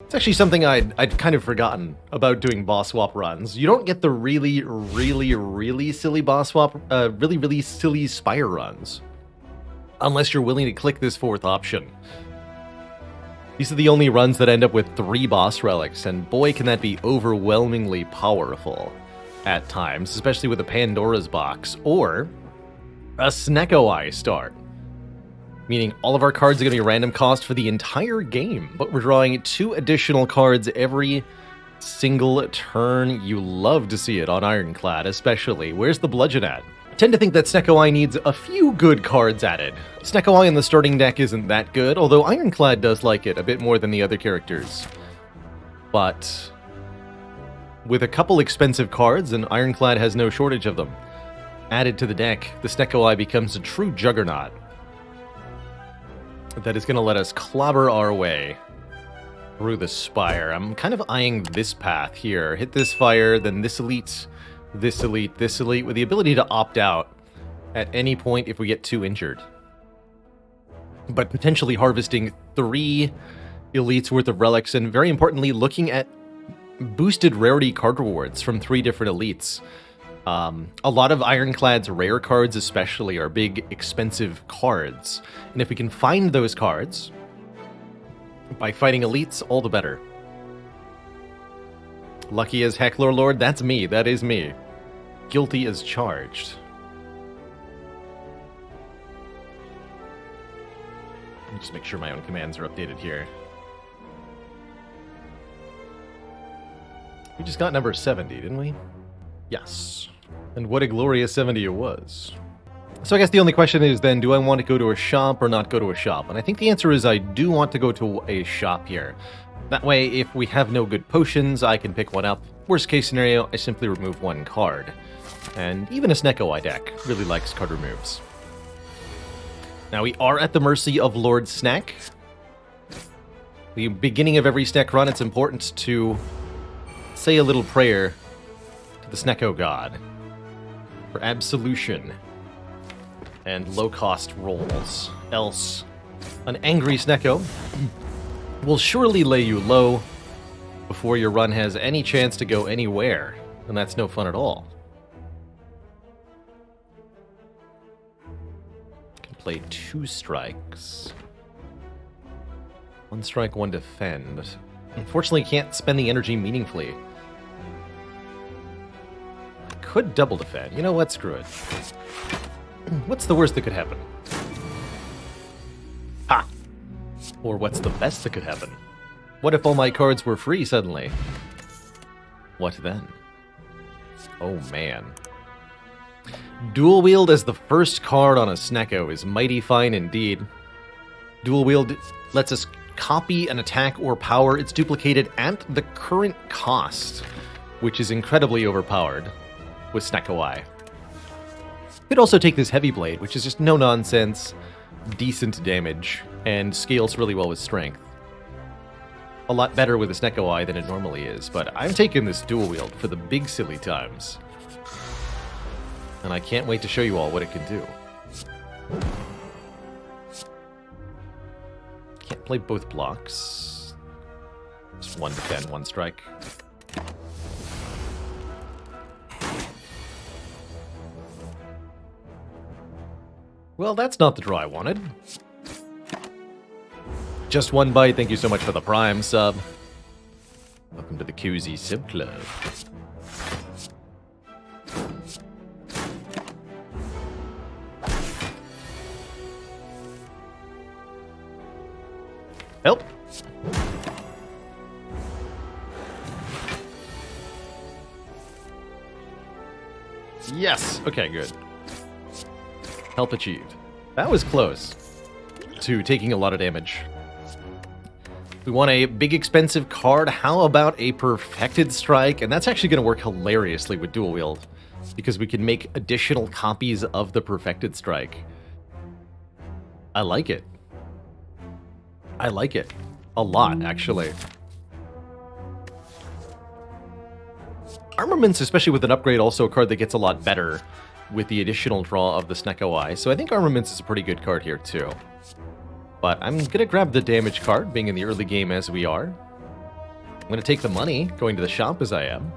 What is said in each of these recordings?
It's actually something I'd kind of forgotten about doing boss swap runs. You don't get the really silly boss swap, really silly Spire runs, unless you're willing to click this fourth option. These are the only runs that end up with 3 boss relics, and boy can that be overwhelmingly powerful at times, especially with a Pandora's Box or a Snecko Eye start. Meaning all of our cards are going to be random cost for the entire game, but we're drawing 2 additional cards every single turn. You love to see it on Ironclad, especially. Where's the Bludgeon at? I tend to think that Snecko Eye needs a few good cards added. Snecko Eye in the starting deck isn't that good, although Ironclad does like it a bit more than the other characters. But with a couple expensive cards, and Ironclad has no shortage of them, added to the deck, the Snecko Eye becomes a true juggernaut that is going to let us clobber our way through the Spire. I'm kind of eyeing this path here. Hit this fire, then this elite, this elite, this elite, with the ability to opt out at any point if we get too injured. But potentially harvesting 3 elites worth of relics, and very importantly, looking at boosted rarity card rewards from 3 different elites. A lot of Ironclad's rare cards especially are big, expensive cards. And if we can find those cards by fighting elites, all the better. Lucky as heck, Baalorlord, that's me. That is me. Guilty as charged. Let me just make sure my own commands are updated here. We just got number 70, didn't we? Yes. And what a glorious 70 it was. So I guess the only question is then, do I want to go to a shop or not go to a shop? And I think the answer is I do want to go to a shop here. That way, if we have no good potions, I can pick one up. Worst case scenario, I simply remove 1 card. And even a Snecko Eye deck really likes card removes. Now we are at the mercy of Lord Snack. The beginning of every Snack run, it's important to say a little prayer to the Snecko God for absolution and low-cost rolls. Else, an angry Snecko will surely lay you low before your run has any chance to go anywhere, and that's no fun at all. Can play 2 strikes. 1 strike, 1 defend. Unfortunately, can't spend the energy meaningfully. Could double defend. You know what? Screw it. What's the worst that could happen? Ha! Or what's the best that could happen? What if all my cards were free suddenly? What then? Oh man. Dual wield as the first card on a Snecko is mighty fine indeed. Dual wield lets us copy an attack or power it's duplicated at the current cost, which is incredibly overpowered with Snecko Eye. Could also take this Heavy Blade, which is just no-nonsense, decent damage, and scales really well with strength. A lot better with a Snecko Eye than it normally is, but I'm taking this dual wield for the big silly times. And I can't wait to show you all what it can do. Can't play both blocks. Just 1 defend, 1 strike. Well, that's not the draw I wanted. Just 1 bite, thank you so much for the Prime sub. Welcome to the Koozie Sub Club. Help! Yes! Okay, good. Help achieved. That was close to taking a lot of damage. We want a big expensive card. How about a Perfected Strike? And that's actually going to work hilariously with Dual Wield, because we can make additional copies of the Perfected Strike. I like it. I like it. A lot, actually. Armaments, especially with an upgrade, also a card that gets a lot better with the additional draw of the Snecko Eye. So I think Armaments is a pretty good card here, too. But I'm going to grab the damage card, being in the early game as we are. I'm going to take the money, going to the shop as I am.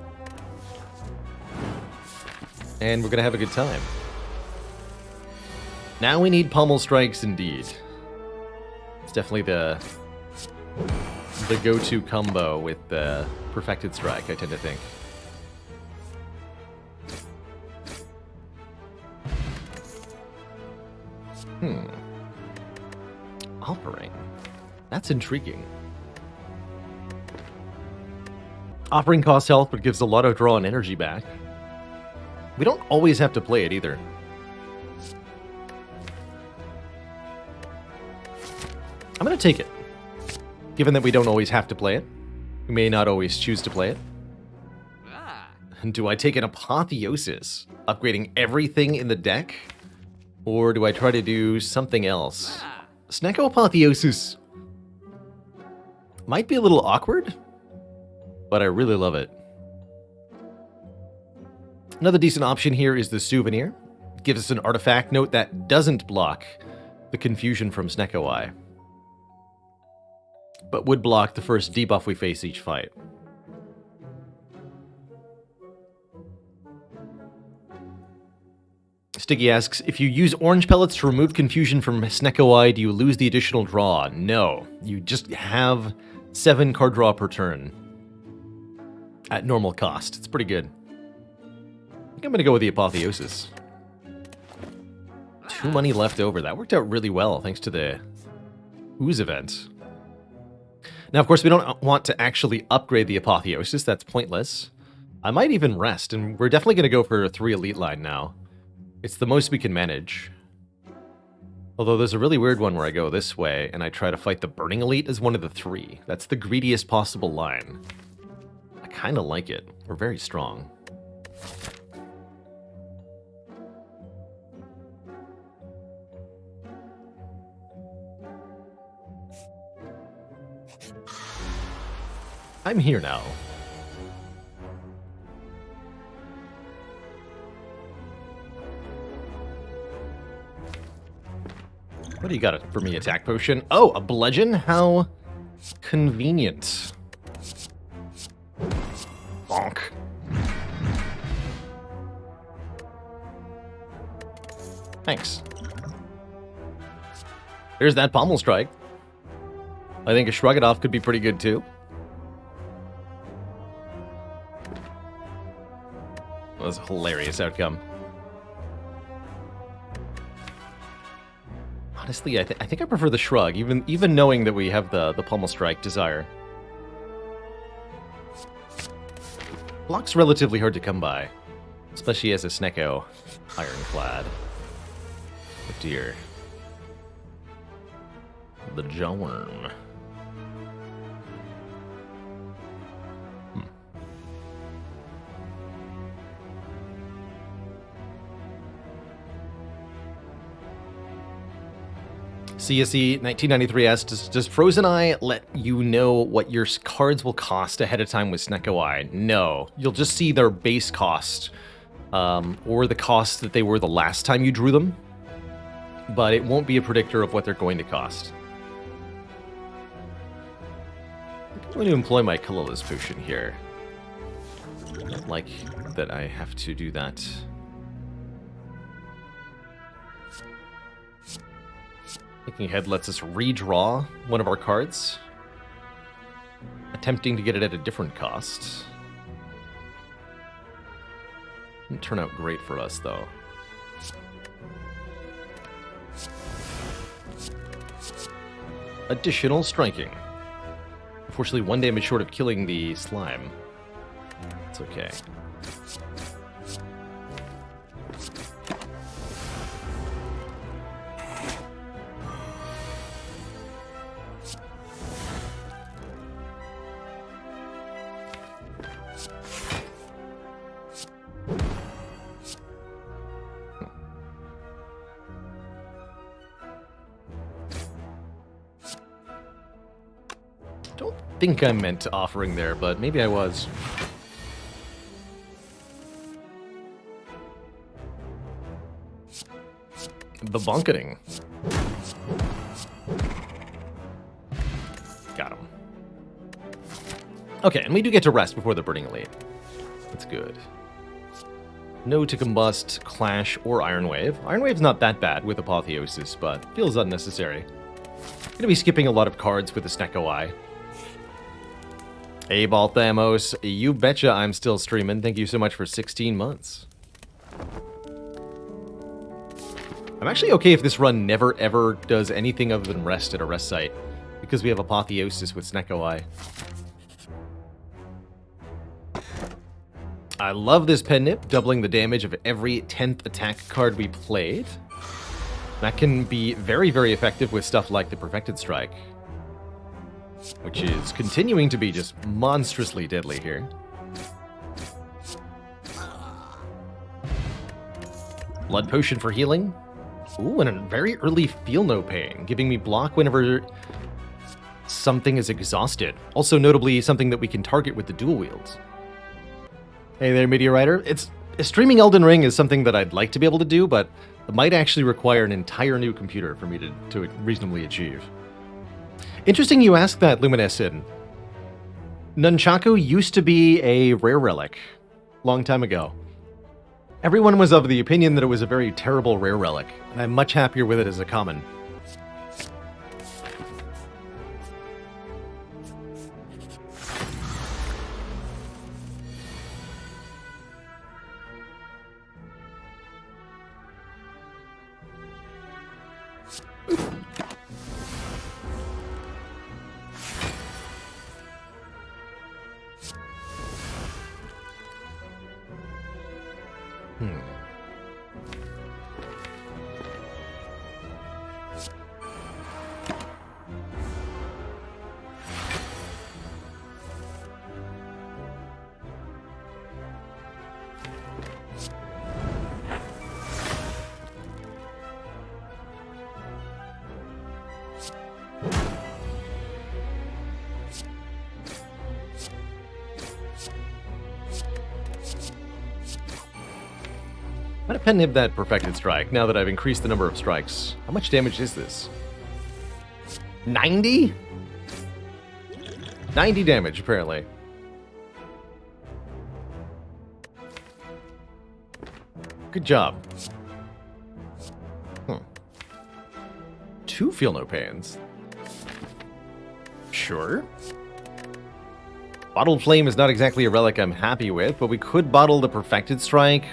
And we're going to have a good time. Now we need pommel strikes indeed. It's definitely the go-to combo with the perfected strike, I tend to think. Offering. That's intriguing. Offering costs health, but gives a lot of draw and energy back. We don't always have to play it either. I'm going to take it. Given that we don't always have to play it. We may not always choose to play it. Do I take an apotheosis, upgrading everything in the deck? Or do I try to do something else? Snecko apotheosis might be a little awkward, but I really love it. Another decent option here is the souvenir. It gives us an artifact note that doesn't block the confusion from Snecko Eye, but would block the first debuff we face each fight. Sticky asks, if you use orange pellets to remove confusion from Snecko Eye, do you lose the additional draw? No, you just have 7 card draw per turn at normal cost. It's pretty good. I think I'm going to go with the apotheosis. 2 money left over. That worked out really well thanks to the Ooze event. Now, of course, we don't want to actually upgrade the apotheosis. That's pointless. I might even rest, and we're definitely going to go for a 3 elite line now. It's the most we can manage. Although there's a really weird one where I go this way, and I try to fight the Burning Elite as one of the 3. That's the greediest possible line. I kind of like it. We're very strong. I'm here now. What do you got for me? Attack potion? Oh, a bludgeon? How convenient. Bonk. Thanks. There's that pommel strike. I think a shrug it off could be pretty good too. That was a hilarious outcome. Honestly, I think I prefer the shrug, even knowing that we have the pommel strike desire. Block's relatively hard to come by, especially as a Snecko Ironclad. Oh dear. The Jawworm. CSE 1993 asks, does Frozen Eye let you know what your cards will cost ahead of time with Snecko Eye? No. You'll just see their base cost, or the cost that they were the last time you drew them, but it won't be a predictor of what they're going to cost. I'm going to employ my colorless potion here. I don't like that I have to do that. Thinking ahead lets us redraw one of our cards, attempting to get it at a different cost. Didn't turn out great for us, though. Additional striking. Unfortunately, 1 damage short of killing the slime. It's okay. I think I meant offering there, but maybe I was. The bunketing. Got him. Okay, and we do get to rest before the Burning Elite. That's good. No to Combust, Clash, or Iron Wave. Iron Wave's not that bad with Apotheosis, but feels unnecessary. Gonna be skipping a lot of cards with the Snecko Eye. Hey, Balthamos, you betcha I'm still streaming. Thank you so much for 16 months. I'm actually okay if this run never ever does anything other than rest at a rest site, because we have Apotheosis with Snecko Eye. I love this pen nip, doubling the damage of every 10th attack card we played. That can be very, very effective with stuff like the Perfected Strike, which is continuing to be just monstrously deadly here. Blood Potion for healing. Ooh, and a very early Feel No Pain, giving me block whenever something is exhausted. Also notably something that we can target with the dual wields. Hey there, Meteoriter. Streaming Elden Ring is something that I'd like to be able to do, but it might actually require an entire new computer for me to reasonably achieve. Interesting you ask that, Luminescent. Nunchaku used to be a rare relic, long time ago. Everyone was of the opinion that it was a very terrible rare relic, and I'm much happier with it as a common. I'm gonna pen nib that Perfected Strike now that I've increased the number of strikes. How much damage is this? 90? 90 damage, apparently. Good job. 2 Feel No Pains. Sure. Bottled Flame is not exactly a relic I'm happy with, but we could bottle the Perfected Strike.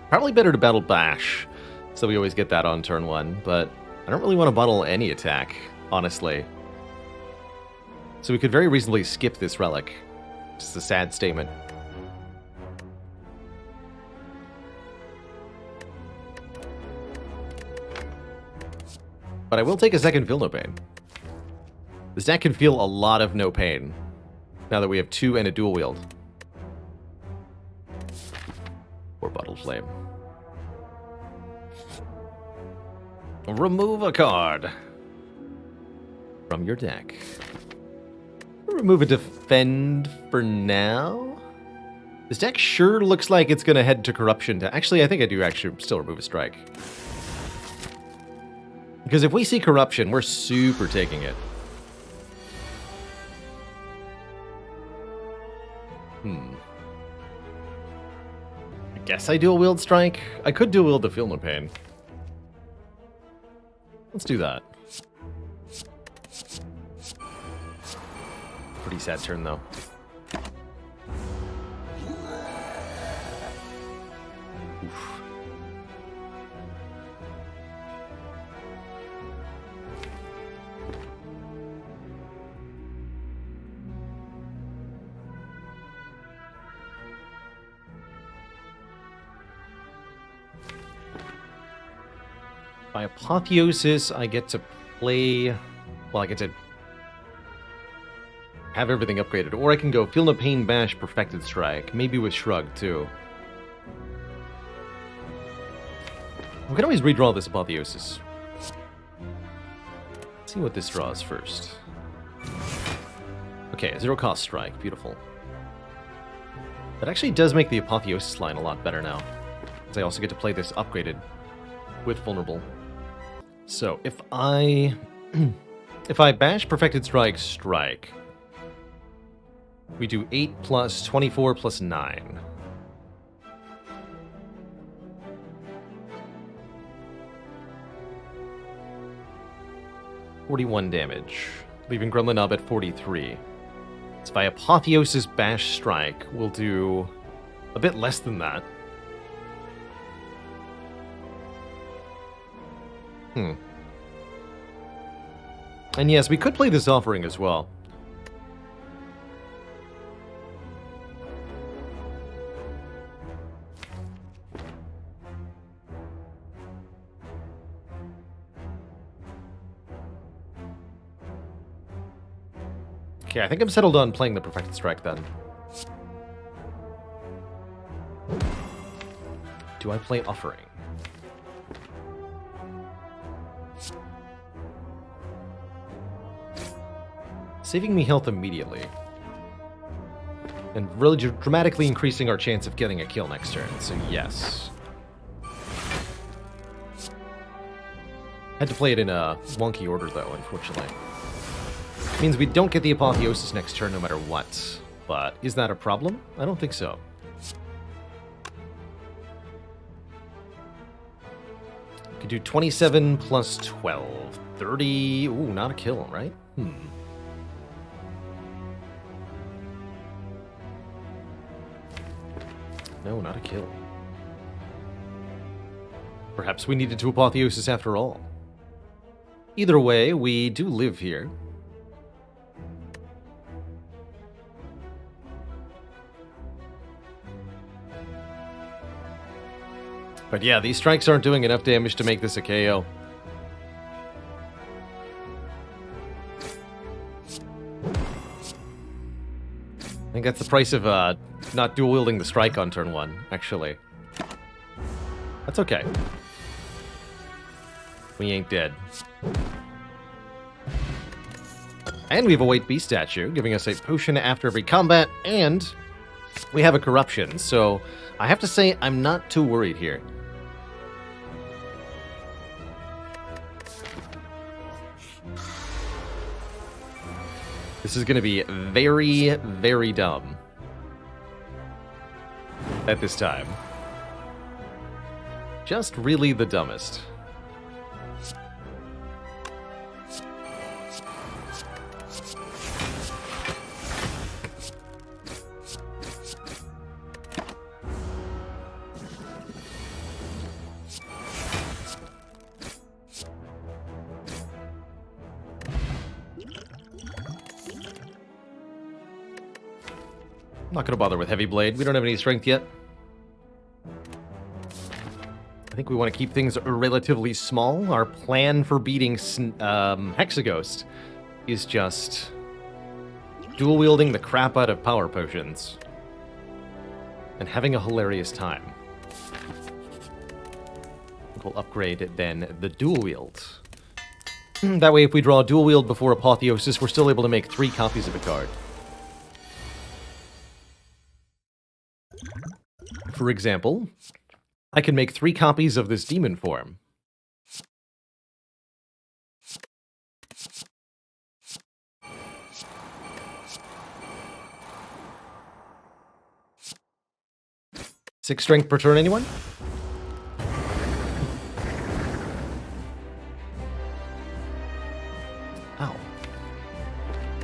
Probably better to battle Bash, so we always get that on turn 1, but I don't really want to bottle any attack, honestly. So we could very reasonably skip this relic. Just a sad statement. But I will take a second Feel No Pain. This deck can feel a lot of no pain, now that we have 2 and a dual wield. Or Bottled Flame. Remove a card from your deck. Remove a Defend for now. This deck sure looks like it's going to head to Corruption. Actually, I think I do actually still remove a strike. Because if we see Corruption, we're super taking it. I guess I dual wield strike. I could dual wield the Feel No Pain. Let's do that. Pretty sad turn, though. Oof. By Apotheosis, I get to play... Well, I get to have everything upgraded. Or I can go Feel No Pain, Bash, Perfected Strike. Maybe with Shrug, too. We can always redraw this Apotheosis. Let's see what this draws first. Okay, 0-cost Strike. Beautiful. That actually does make the Apotheosis line a lot better now. Because I also get to play this upgraded with Vulnerable. So, if I... if I Bash, Perfected Strike, Strike... We do 8 plus 24 plus 9. 41 damage, leaving Gremlin up at 43. So by Apotheosis Bash Strike, we'll do a bit less than that. And yes, we could play this offering as well. Okay, I think I'm settled on playing the Perfected Strike then. Do I play Offering? Saving me health immediately. And really dramatically increasing our chance of getting a kill next turn, so yes. Had to play it in a wonky order though, unfortunately. Means we don't get the Apotheosis next turn no matter what. But is that a problem? I don't think so. Could do 27 plus 12. 30. Ooh, not a kill, right? No, not a kill. Perhaps we needed to Apotheosis after all. Either way, we do live here. But yeah, these strikes aren't doing enough damage to make this a KO. I think that's the price of not dual-wielding the strike on turn 1, actually. That's okay. We ain't dead. And we have a White Beast statue, giving us a potion after every combat, and we have a corruption, so I have to say I'm not too worried here. This is going to be very, very dumb at this time. Just really the dumbest. I'm not going to bother with Heavy Blade. We don't have any strength yet. I think we want to keep things relatively small. Our plan for beating Hexaghost is just dual-wielding the crap out of power potions and having a hilarious time. We'll upgrade then the dual wield. That way, if we draw a dual wield before Apotheosis, we're still able to make 3 copies of a card. For example, I can make 3 copies of this demon form. Six strength per turn, anyone? Ow.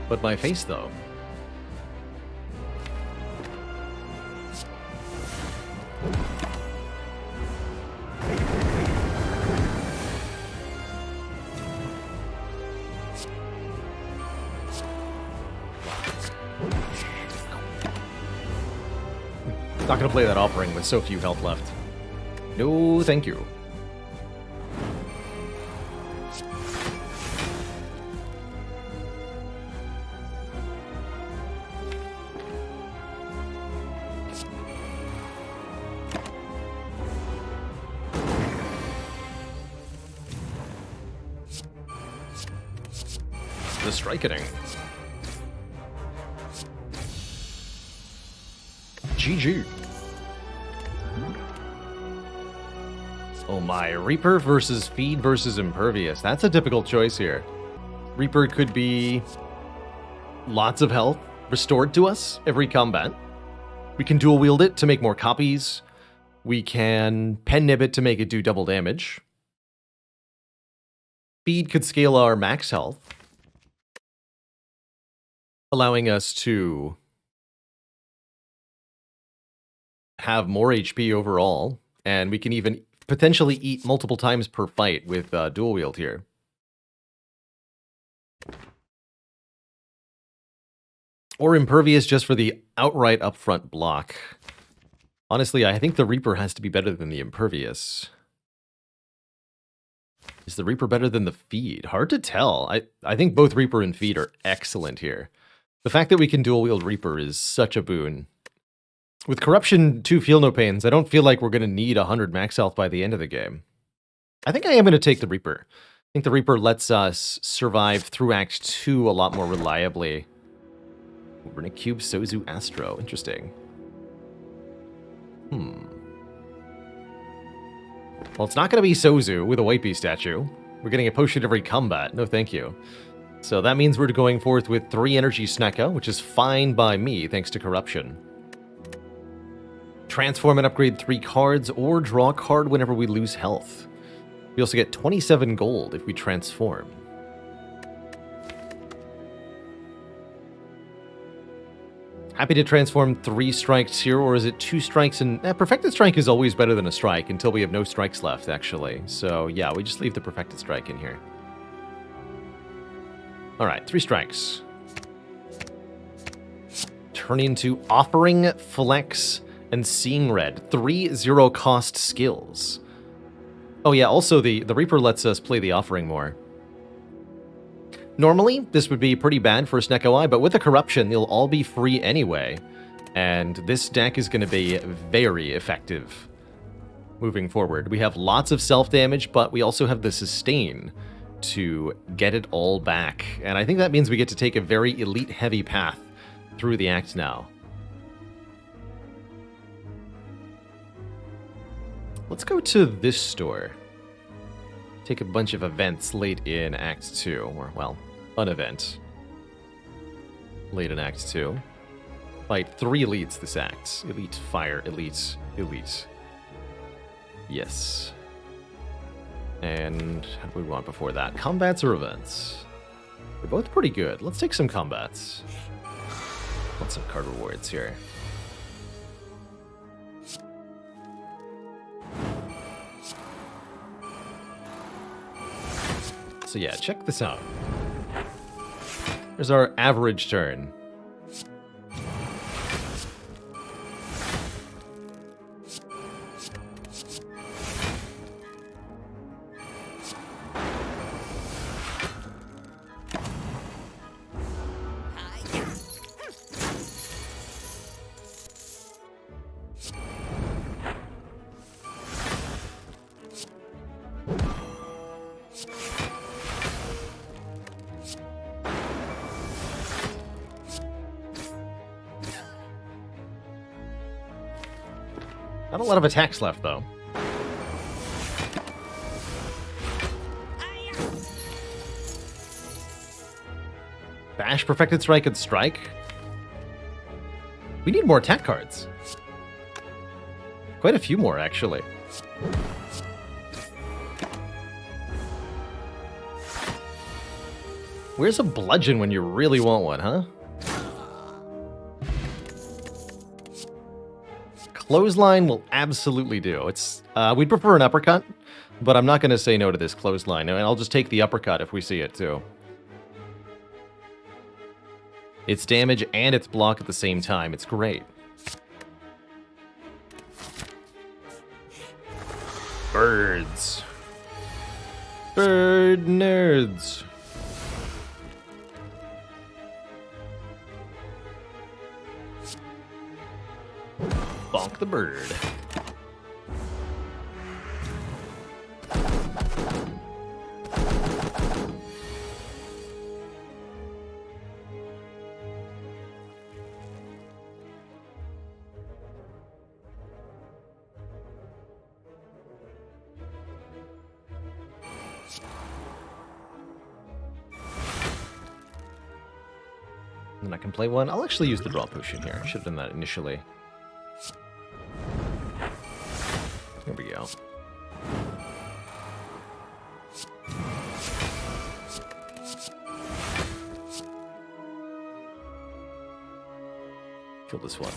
But my face, though. Not gonna play that offering with so few health left. No, thank you. The strikening. GG. Oh my, Reaper versus Feed versus Impervious. That's a difficult choice here. Reaper could be lots of health, restored to us every combat. We can dual wield it to make more copies. We can pen nib it to make it do double damage. Speed could scale our max health, allowing us to have more HP overall, and we can even potentially eat multiple times per fight with dual wield here. Or impervious just for the outright upfront block. Honestly, I think the Reaper has to be better than the impervious. Is the Reaper better than the feed? Hard to tell. I think both Reaper and feed are excellent here. The fact that we can dual wield Reaper is such a boon. With Corruption 2 Feel No Pains, I don't feel like we're going to need 100 max health by the end of the game. I think I am going to take the Reaper. I think the Reaper lets us survive through Act 2 a lot more reliably. We're going to cube Sozu Astro. Interesting. Well, it's not going to be Sozu with a White Bee statue. We're getting a potion every combat. No, thank you. So that means we're going forth with 3 energy Snecka, which is fine by me, thanks to Corruption. Transform and upgrade 3 cards, or draw a card whenever we lose health. We also get 27 gold if we transform. Happy to transform 3 strikes here, or is it 2 strikes? And Perfected Strike is always better than a strike until we have no strikes left, actually. So yeah, we just leave the Perfected Strike in here. All right, 3 strikes. Turn into Offering, Flex, and Seeing Red. 3 0-cost skills. Oh yeah, also the Reaper lets us play the Offering more. Normally, this would be pretty bad for Snecko-Eye, but with a Corruption, they'll all be free anyway. And this deck is going to be very effective moving forward. We have lots of self-damage, but we also have the Sustain to get it all back. And I think that means we get to take a very elite-heavy path through the act now. Let's go to this store. Take a bunch of events late in Act 2, or, well, an event. Late in Act 2. Fight 3 elites this act. Elite, fire, elite, elite. Yes. And what do we want before that? Combats or events? They're both pretty good. Let's take some combats. Want some card rewards here. So yeah, check this out. Here's our average turn. Not a lot of attacks left, though. Bash, Perfected Strike, and Strike. We need more attack cards. Quite a few more, actually. Where's a Bludgeon when you really want one, huh? Clothesline will absolutely do. It's we'd prefer an uppercut, but I'm not going to say no to this clothesline, and I'll just take the uppercut if we see it too. It's damage and it's block at the same time. It's great. Birds. Bird nerds. Bonk the bird. And I can play one. I'll actually use the draw potion here. I should have done that initially. There we go. Kill this one.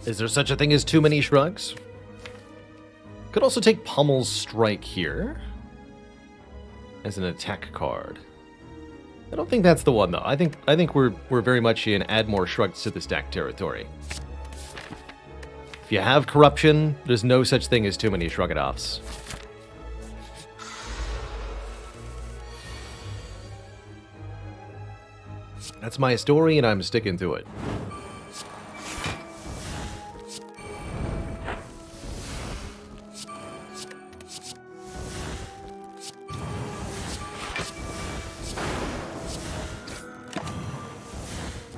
Is there such a thing as too many shrugs? Could also take Pummel's Strike here as an attack card. I don't think that's the one though. I think we're very much in add more shrugs to the stack territory. If you have corruption, there's no such thing as too many shrug-it-offs. That's my story and I'm sticking to it.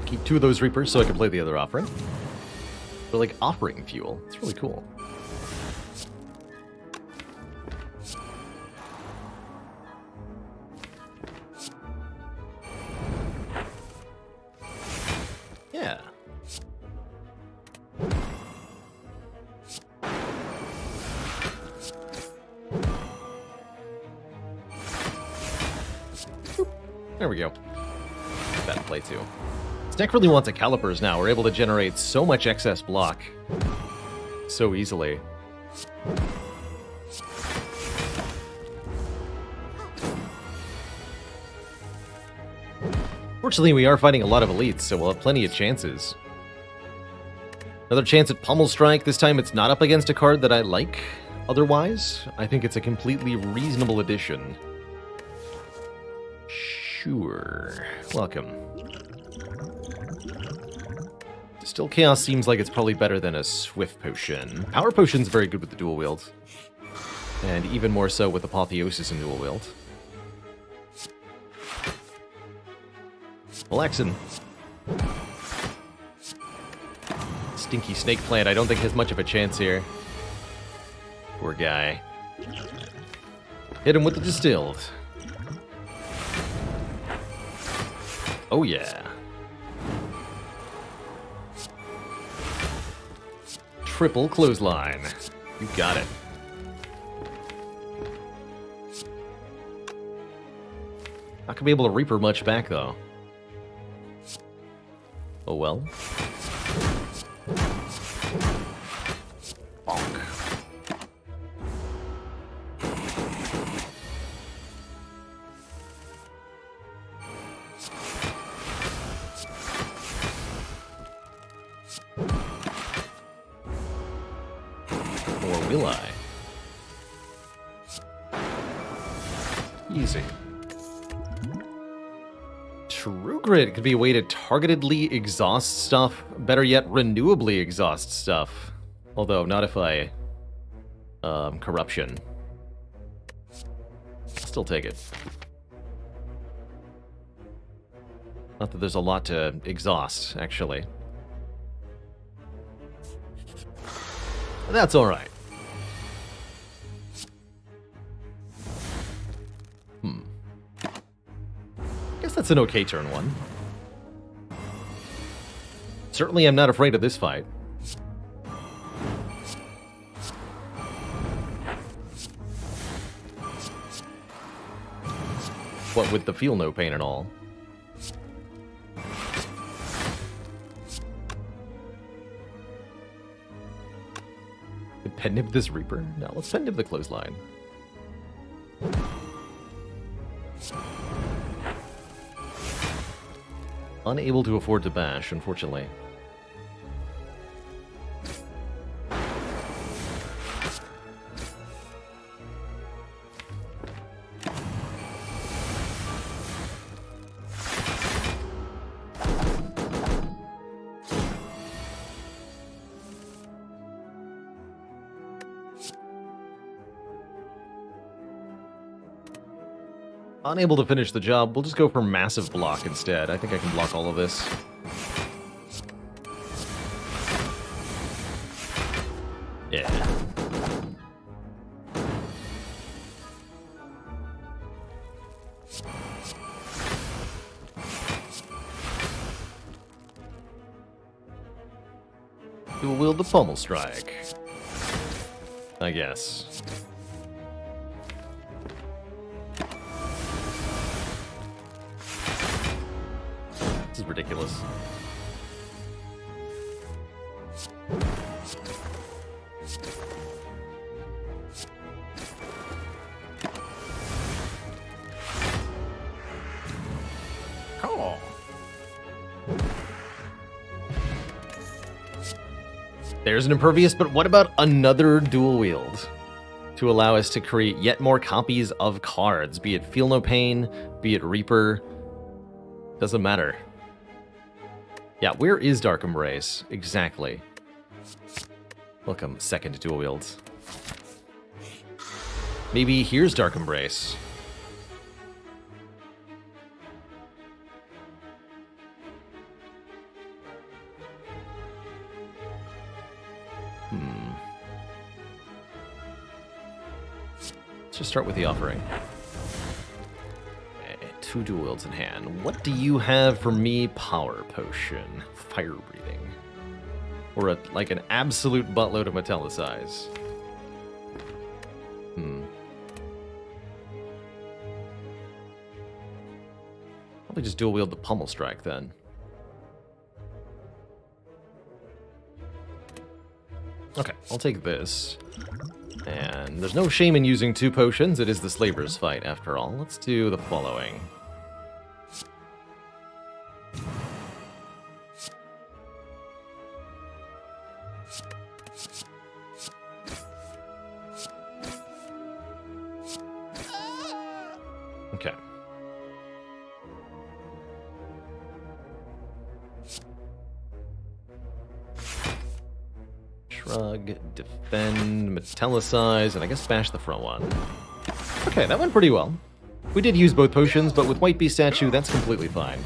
Keep 2 of those Reapers so I can play the other offering. They're like offering fuel. It's really cool. Yeah. There we go. Bad play too. This deck really wants a Calipers now. We're able to generate so much excess block so easily. Fortunately, we are fighting a lot of elites, so we'll have plenty of chances. Another chance at Pummel Strike. This time it's not up against a card that I like. Otherwise, I think it's a completely reasonable addition. Sure. Welcome. Distilled Chaos seems like it's probably better than a Swift Potion. Power Potion's very good with the dual wield. And even more so with Apotheosis and dual wield. Relaxin'. Stinky Snake Plant I don't think has much of a chance here. Poor guy. Hit him with the Distilled. Oh yeah. Triple Clothesline. You got it. Not gonna be able to Reaper much back though. Oh well. Bonk. Or will I? Easy. True Grid could be a way to targetedly exhaust stuff. Better yet, renewably exhaust stuff. Although, not if I... Corruption. Still take it. Not that there's a lot to exhaust, actually. But that's alright. Guess that's an okay turn one. Certainly I'm not afraid of this fight. What with the feel no pain and all. Did Pen Nib this Reaper? No, let's Pen Nib the Clothesline. Unable to afford to bash, unfortunately. Unable to finish the job, we'll just go for massive block instead. I think I can block all of this. Yeah. Dual wield the Pummel Strike, I guess. This is ridiculous. Cool. There's an Impervious, but what about another dual wield to allow us to create yet more copies of cards, be it Feel No Pain, be it Reaper, doesn't matter. Yeah, where is Dark Embrace? Exactly. Welcome, second dual wields. Maybe here's Dark Embrace. Let's just start with the offering. Okay, 2 dual wields in hand. What do you have for me? Power Potion. Fire Breathing. Or like an absolute buttload of Metallicize. Probably just dual wield the Pummel Strike then. Okay, I'll take this. And there's no shame in using 2 potions. It is the Slaver's fight, after all. Let's do the following. Okay. Shrug, defend, Metallicize, and I guess bash the front one. Okay, that went pretty well. We did use both potions, but with White Beast Statue, that's completely fine.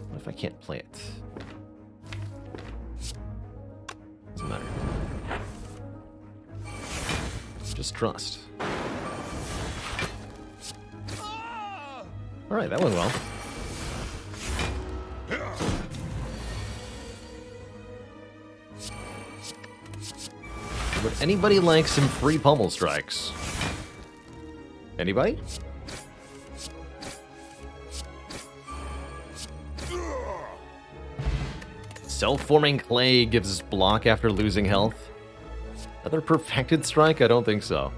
What if I can't play it? Doesn't matter. Just trust. Alright, that went well. Would anybody like some free Pummel Strikes? Anybody? Self-forming clay gives us block after losing health. Another perfected strike? I don't think so.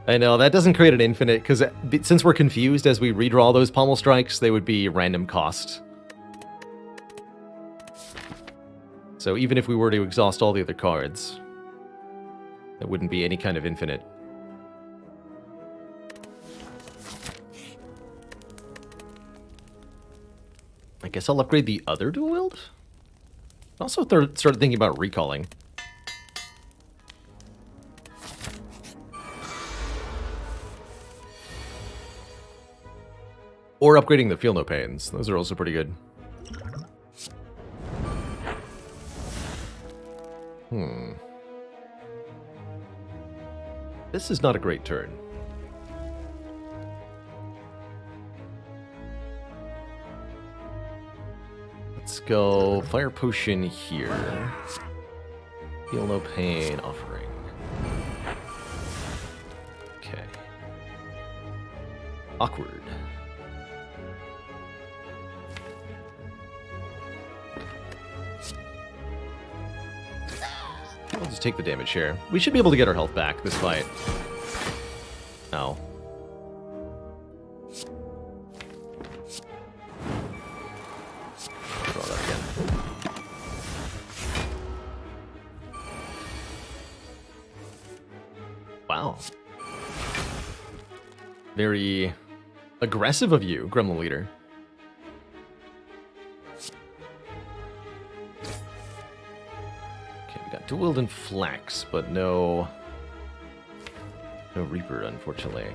I know, that doesn't create an infinite, because since we're confused as we redraw those Pummel Strikes, they would be random cost. So even if we were to exhaust all the other cards, it wouldn't be any kind of infinite. I guess I'll upgrade the other dual wield? I also started thinking about recalling. Or upgrading the Feel No Pains. Those are also pretty good. This is not a great turn. Let's go Fire Potion here. Feel No Pain offering. Okay. Awkward. just take the damage here. We should be able to get our health back this fight. Oh. Draw that again. Wow. Very aggressive of you, Gremlin Leader. Okay, we got Dual Wield and Flax, but no Reaper, unfortunately.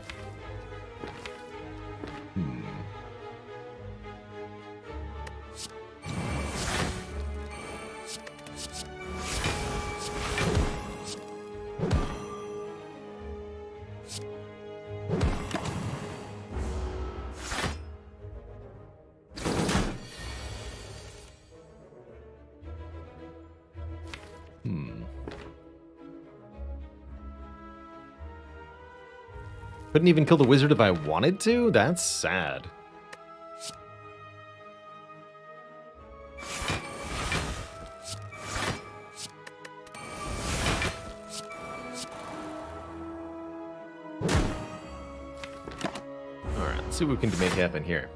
Couldn't even kill the wizard if I wanted to? That's sad. Alright, let's see what we can make happen here.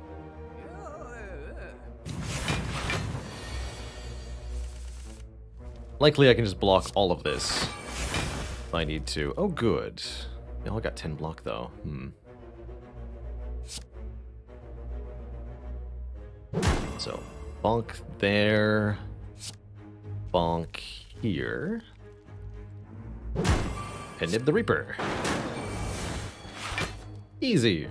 Likely I can just block all of this if I need to. Oh, good. They all got 10 block, though. So, bonk there. Bonk here. And nib the Reaper. Easy.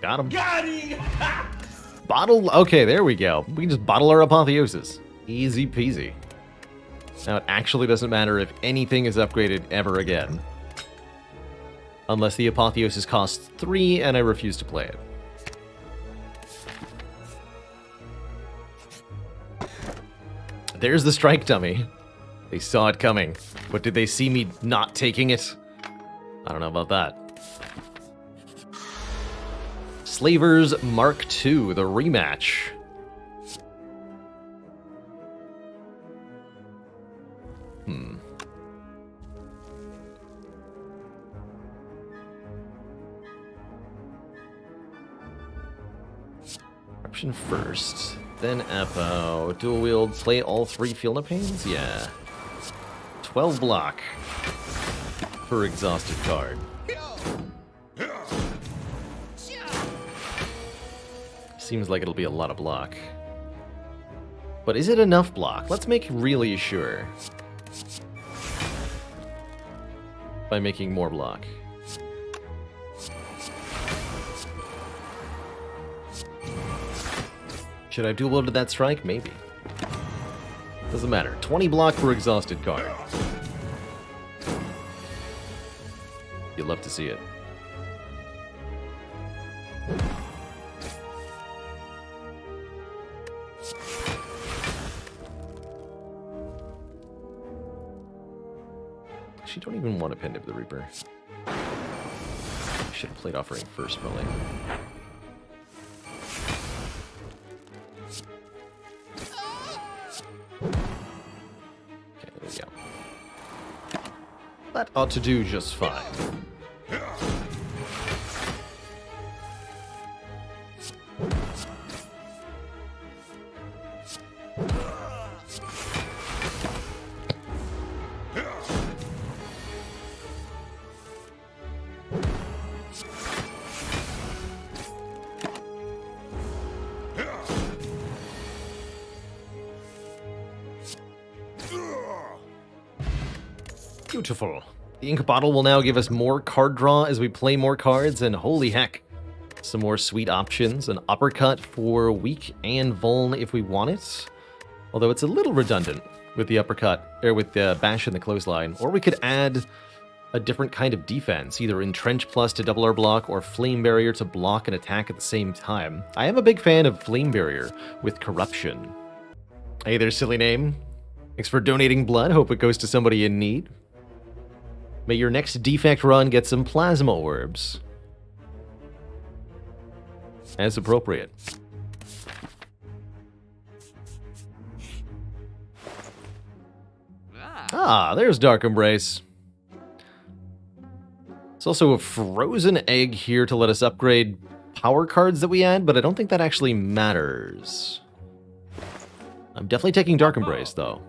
Got him. Got him! Bottle. Okay, there we go. We can just bottle our apotheosis. Easy peasy. Now it actually doesn't matter if anything is upgraded ever again. Unless the apotheosis costs 3 and I refuse to play it. There's the strike dummy. They saw it coming. But did they see me not taking it? I don't know about that. Slavers Mark II, the rematch. Corruption first, then Apo. Dual wield, play all 3 Feel No Pains? Yeah. 12 block per exhausted card. Seems like it'll be a lot of block. But is it enough block? Let's make really sure. By making more block. Should I dual wield that strike? Maybe. Doesn't matter. 20 block per exhausted card. You'd love to see it. Actually, don't even want to pen nib the Reaper. Should have played Offering first, probably. Okay, there we go. That ought to do just fine. Beautiful. The ink bottle will now give us more card draw as we play more cards, and holy heck, some more sweet options. An uppercut for weak and vuln if we want it, although it's a little redundant with the uppercut, or with the bash and the clothesline. Or we could add a different kind of defense, either Entrench Plus to double our block or Flame Barrier to block and attack at the same time. I am a big fan of Flame Barrier with Corruption. Hey there, silly name. Thanks for donating blood. Hope it goes to somebody in need. May your next defect run get some Plasma Orbs. As appropriate. Ah, there's Dark Embrace. There's also a frozen egg here to let us upgrade power cards that we had, but I don't think that actually matters. I'm definitely taking Dark Embrace, though.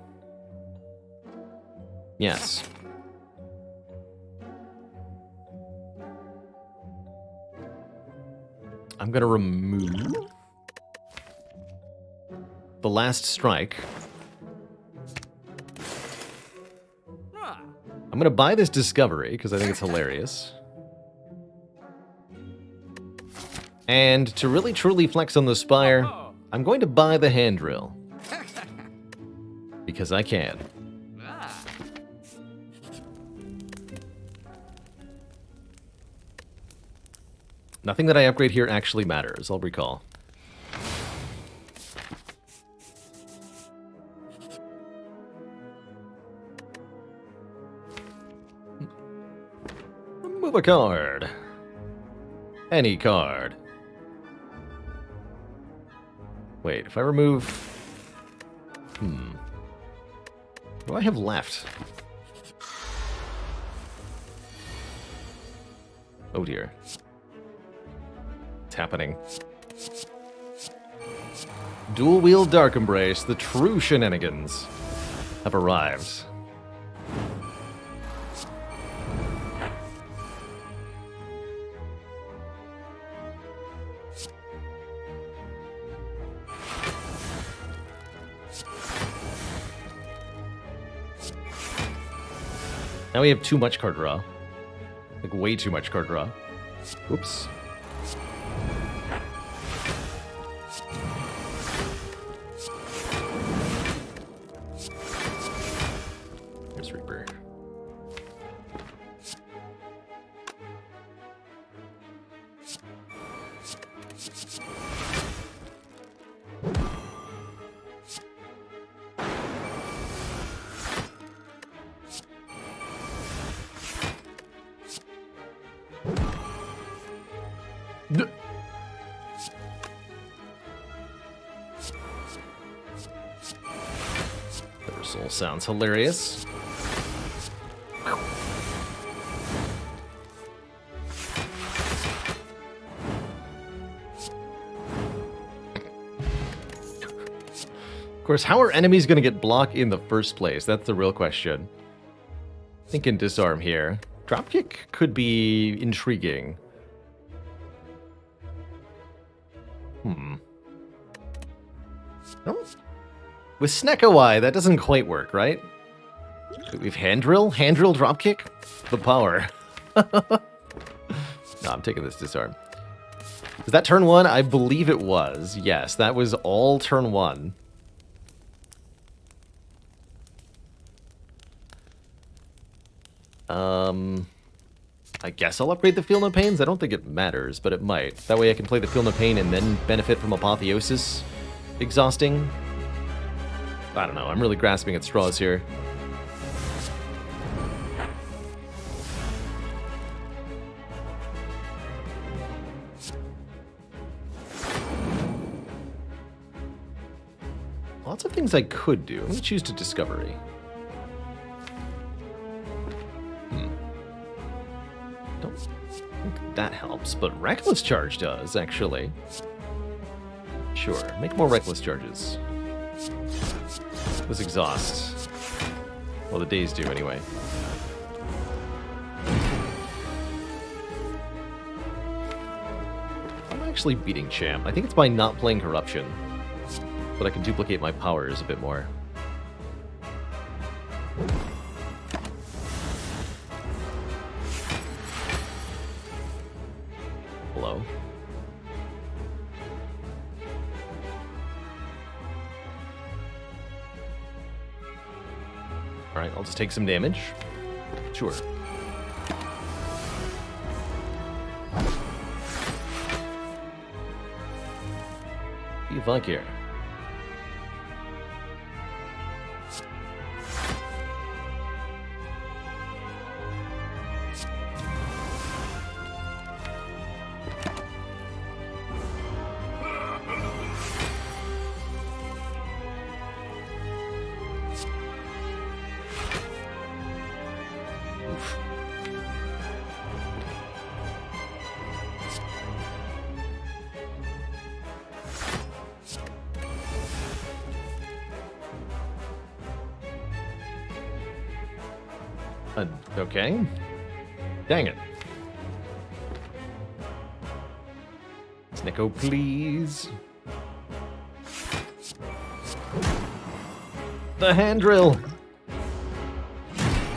Yes. I'm going to remove the Last Strike. I'm going to buy this Discovery because I think it's hilarious. And to really truly flex on the Spire, I'm going to buy the Hand Drill. Because I can. Nothing that I upgrade here actually matters, I'll recall. Move a card. Any card. Wait, if I remove... What do I have left? Oh dear. It's happening. Dual Wield Dark Embrace, the true shenanigans have arrived. Now we have too much card draw. Like, way too much card draw. Oops. Here's Reaper. Reversal sounds hilarious. Of course, how are enemies going to get block in the first place? That's the real question. Thinking disarm here. Dropkick could be intriguing. No? With Snekawai, that doesn't quite work, right? We've Hand Drill? Hand Drill Dropkick? The power. No, I'm taking this disarm. Is that turn one? I believe it was. Yes, that was all turn one. I guess I'll upgrade the Feel No Pains. I don't think it matters, but it might. That way I can play the Feel No Pain and then benefit from Apotheosis exhausting. I don't know. I'm really grasping at straws here. Lots of things I could do. I'm going to choose to Discovery. Don't think that helps, but Reckless Charge does, actually. Sure, make more Reckless Charges. Let's exhaust. Well, the days do, anyway. I'm actually beating Champ. I think it's by not playing Corruption. But I can duplicate my powers a bit more. Hello? Alright, I'll just take some damage. Sure. fuck here? Okay. Dang it. Snicko, please. The hand drill.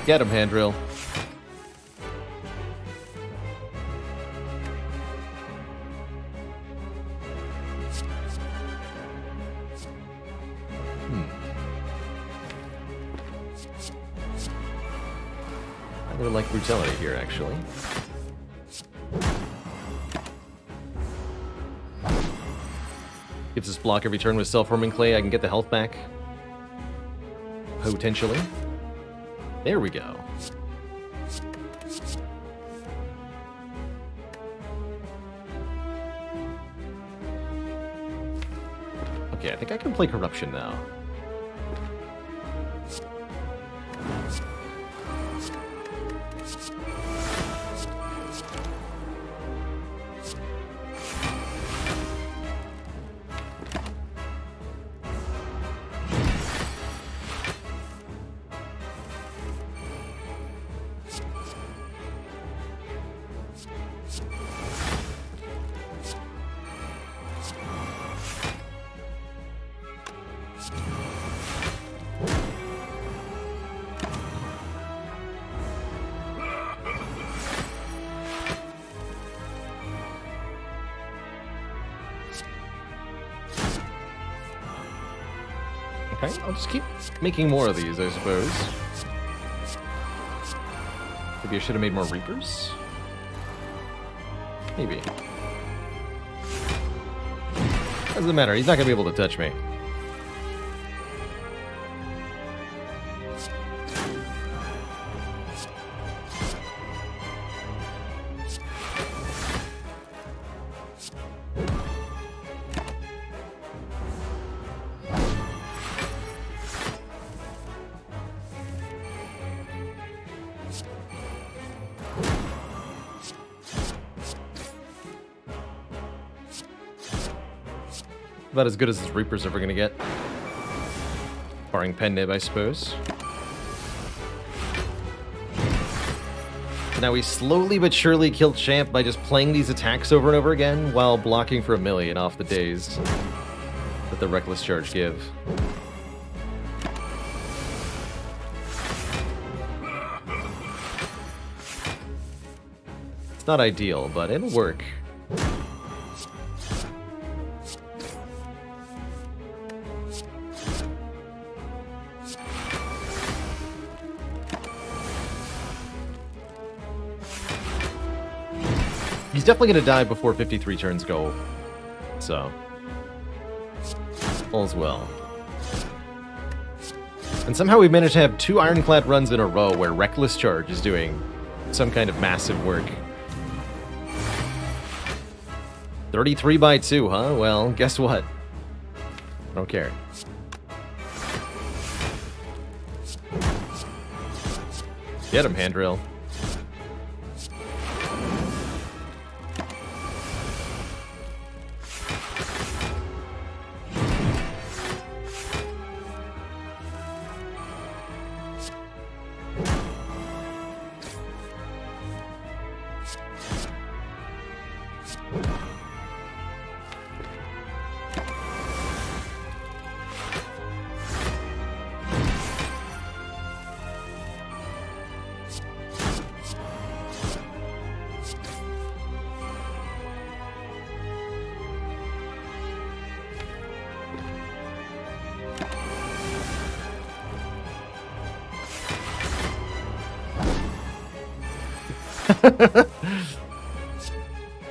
Get him, hand drill. I would like brutality here, actually. Gives us block every turn with self-forming clay. I can get the health back. Potentially. There we go. Okay, I think I can play Corruption now. Okay, I'll just keep making more of these, I suppose. Maybe I should have made more Reapers? Maybe. Doesn't matter, he's not going to be able to touch me. About as good as his Reaper's ever gonna get. Barring Pen Nib, I suppose. Now we slowly but surely kill Champ by just playing these attacks over and over again while blocking for a million off the days that the Reckless Charge give. It's not ideal, but it'll work. He's definitely going to die before 53 turns go, so all's well. And somehow we managed to have 2 Ironclad runs in a row where Reckless Charge is doing some kind of massive work. 33 by 2, huh? Well, guess what? I don't care. Get him, hand drill.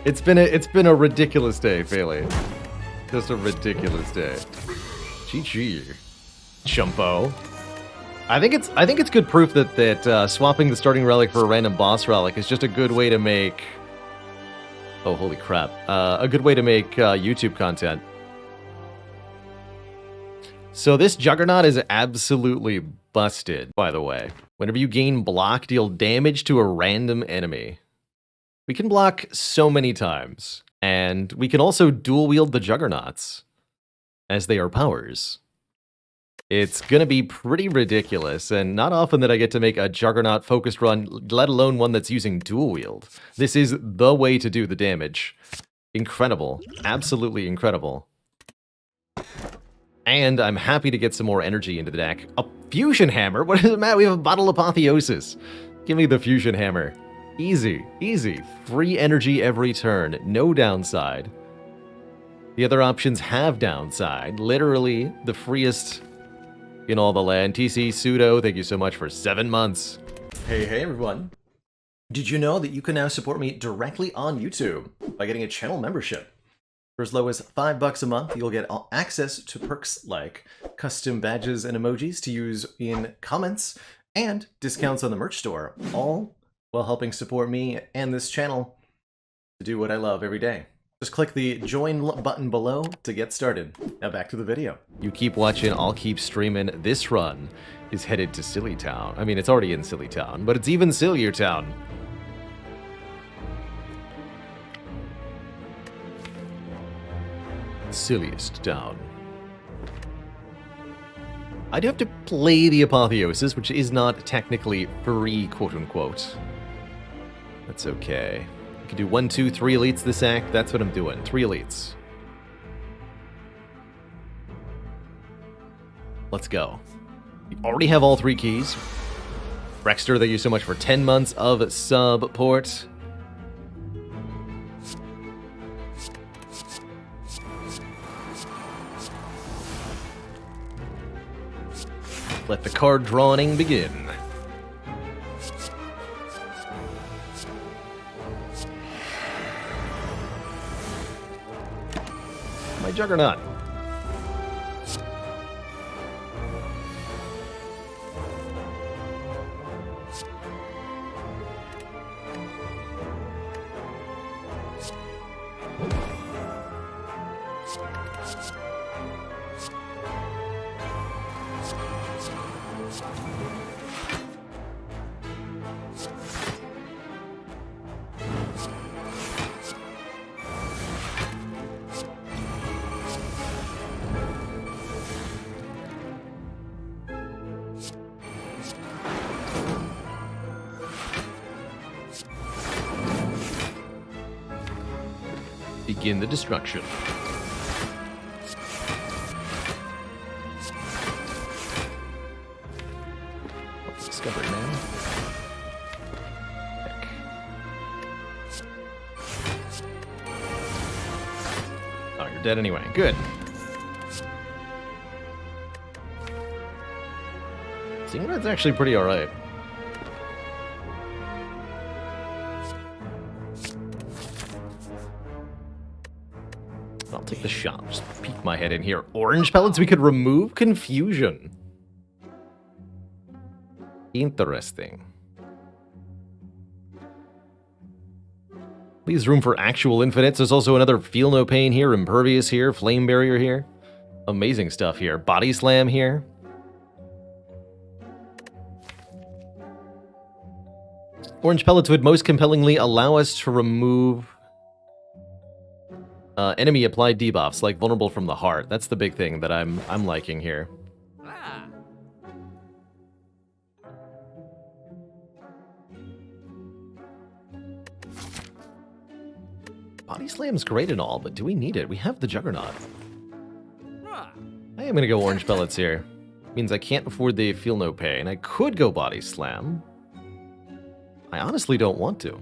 It's been a ridiculous day, Feli. Just a ridiculous day. GG. Chumpo. I think it's good proof that swapping the starting relic for a random boss relic is just a good way to make... Oh, holy crap. A good way to make YouTube content. So this Juggernaut is absolutely busted, by the way. Whenever you gain block, deal damage to a random enemy. We can block so many times. And we can also dual wield the Juggernauts, as they are powers. It's gonna be pretty ridiculous, and not often that I get to make a Juggernaut-focused run, let alone one that's using dual wield. This is the way to do the damage. Incredible. Absolutely incredible. And I'm happy to get some more energy into the deck. A Fusion Hammer? What is it, Matt? We have a Bottle of Apotheosis. Give me the Fusion Hammer. Easy, easy. Free energy every turn. No downside. The other options have downside. Literally the freest in all the land. TC Pseudo, thank you so much for 7 months. Hey everyone. Did you know that you can now support me directly on YouTube by getting a channel membership? For as low as $5 a month, you'll get access to perks like custom badges and emojis to use in comments and discounts on the merch store, all while helping support me and this channel to do what I love every day. Just click the join button below to get started. Now back to the video. You keep watching, I'll keep streaming. This run is headed to Silly Town. I mean, it's already in Silly Town, but it's even sillier town. Silliest town. I do have to play the Apotheosis, which is not technically free, quote-unquote. That's okay. I can do 1, 2, 3 elites this act. That's what I'm doing. 3 elites. Let's go. We already have all 3 keys. Rexter, thank you so much for 10 months of support. Let the card drawing begin. My Juggernaut. Begin the destruction. What's discovered, man? Heck. Oh, you're dead anyway. Good. Singrad's actually pretty alright. I'll take the shot. Just peek my head in here. Orange pellets, we could remove confusion. Interesting. Leaves room for actual infinites. There's also another Feel No Pain here, Impervious here, Flame Barrier here. Amazing stuff here. Body Slam here. Orange pellets would most compellingly allow us to remove enemy applied debuffs, like Vulnerable from the Heart. That's the big thing that I'm liking here. Body Slam's great and all, but do we need it? We have the Juggernaut. I am going to go Orange Pellets here. Means I can't afford the Feel No Pain. I could go Body Slam. I honestly don't want to.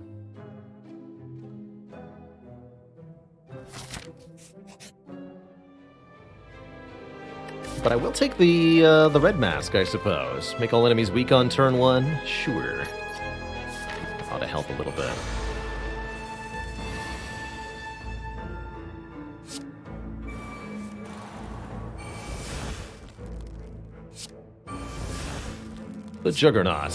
But I will take the red mask, I suppose. Make all enemies weak on turn 1? Sure. Ought to help a little bit. The Juggernaut.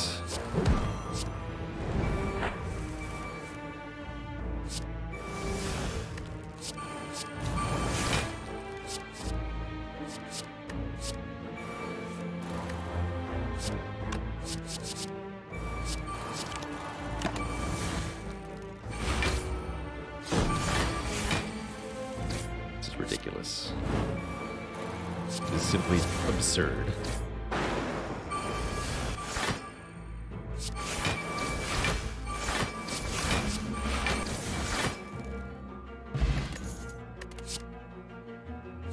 This is ridiculous. This is simply absurd.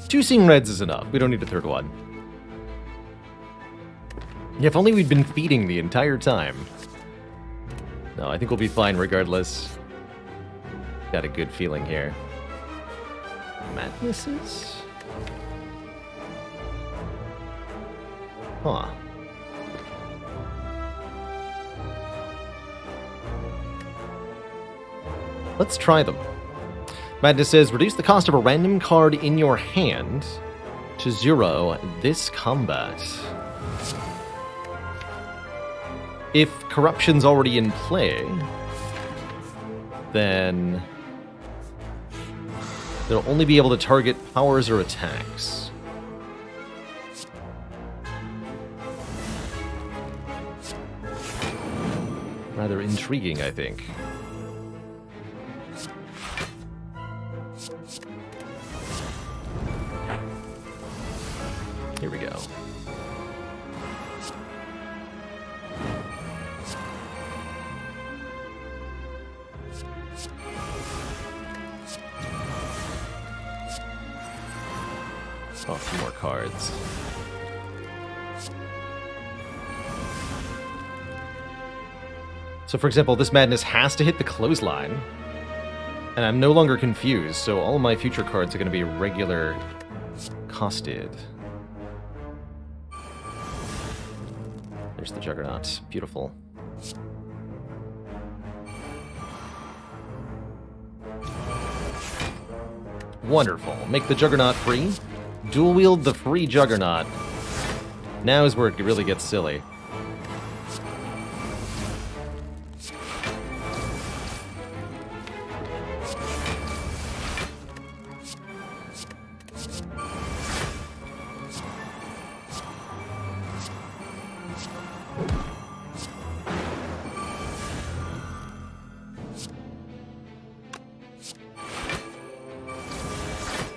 Two Seeing Reds is enough. We don't need a third one. Yeah, if only we'd been feeding the entire time. No, I think we'll be fine regardless. Got a good feeling here. Madnesses? Huh. Let's try them. Madness says, reduce the cost of a random card in your hand to 0 this combat. If Corruption's already in play, then they'll only be able to target powers or attacks. Rather intriguing, I think. Here we go. Oh, a few more cards. So, for example, this Madness has to hit the Clothesline, and I'm no longer confused, so all of my future cards are going to be regular costed. There's the Juggernaut. Beautiful. Wonderful. Make the Juggernaut free. Dual wield the free Juggernaut. Now is where it really gets silly.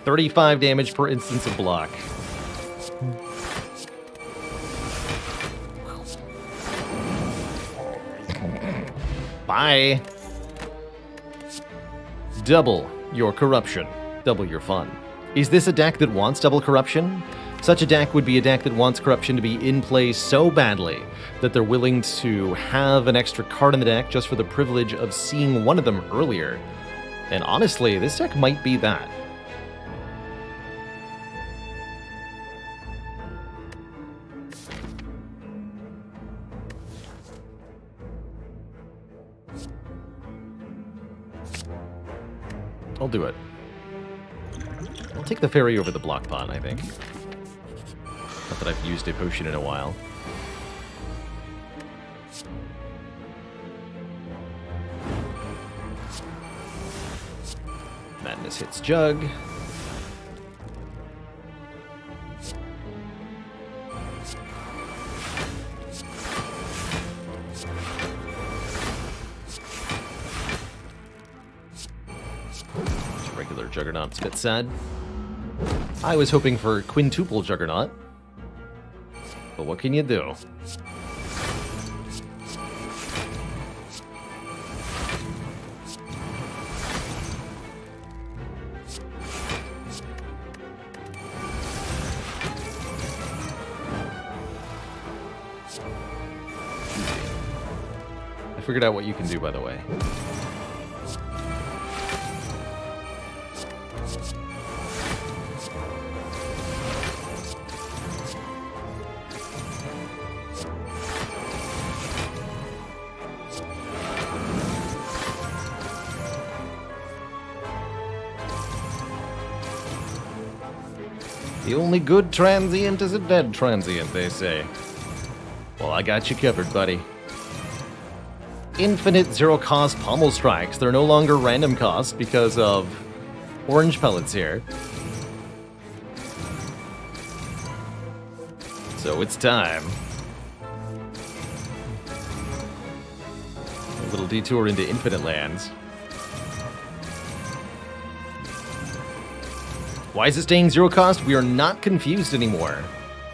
$35 damage per instance of block. Bye. Double your corruption. Double your fun. Is this a deck that wants double corruption? Such a deck would be a deck that wants corruption to be in play so badly that they're willing to have an extra card in the deck just for the privilege of seeing one of them earlier. And honestly, this deck might be that. I'll do it. I'll take the fairy over the block pawn, I think. Not that I've used a potion in a while. Madness hits Jug. Regular Juggernaut's a bit sad. I was hoping for quintuple Juggernaut. But what can you do? I figured out what you can do, by the way. The only good transient is a dead transient, they say. Well, I got you covered, buddy. Infinite zero-cost pommel strikes. They're no longer random cost because of orange pellets here. So it's time. A little detour into Infinite Lands. Why is it staying zero cost? We are not confused anymore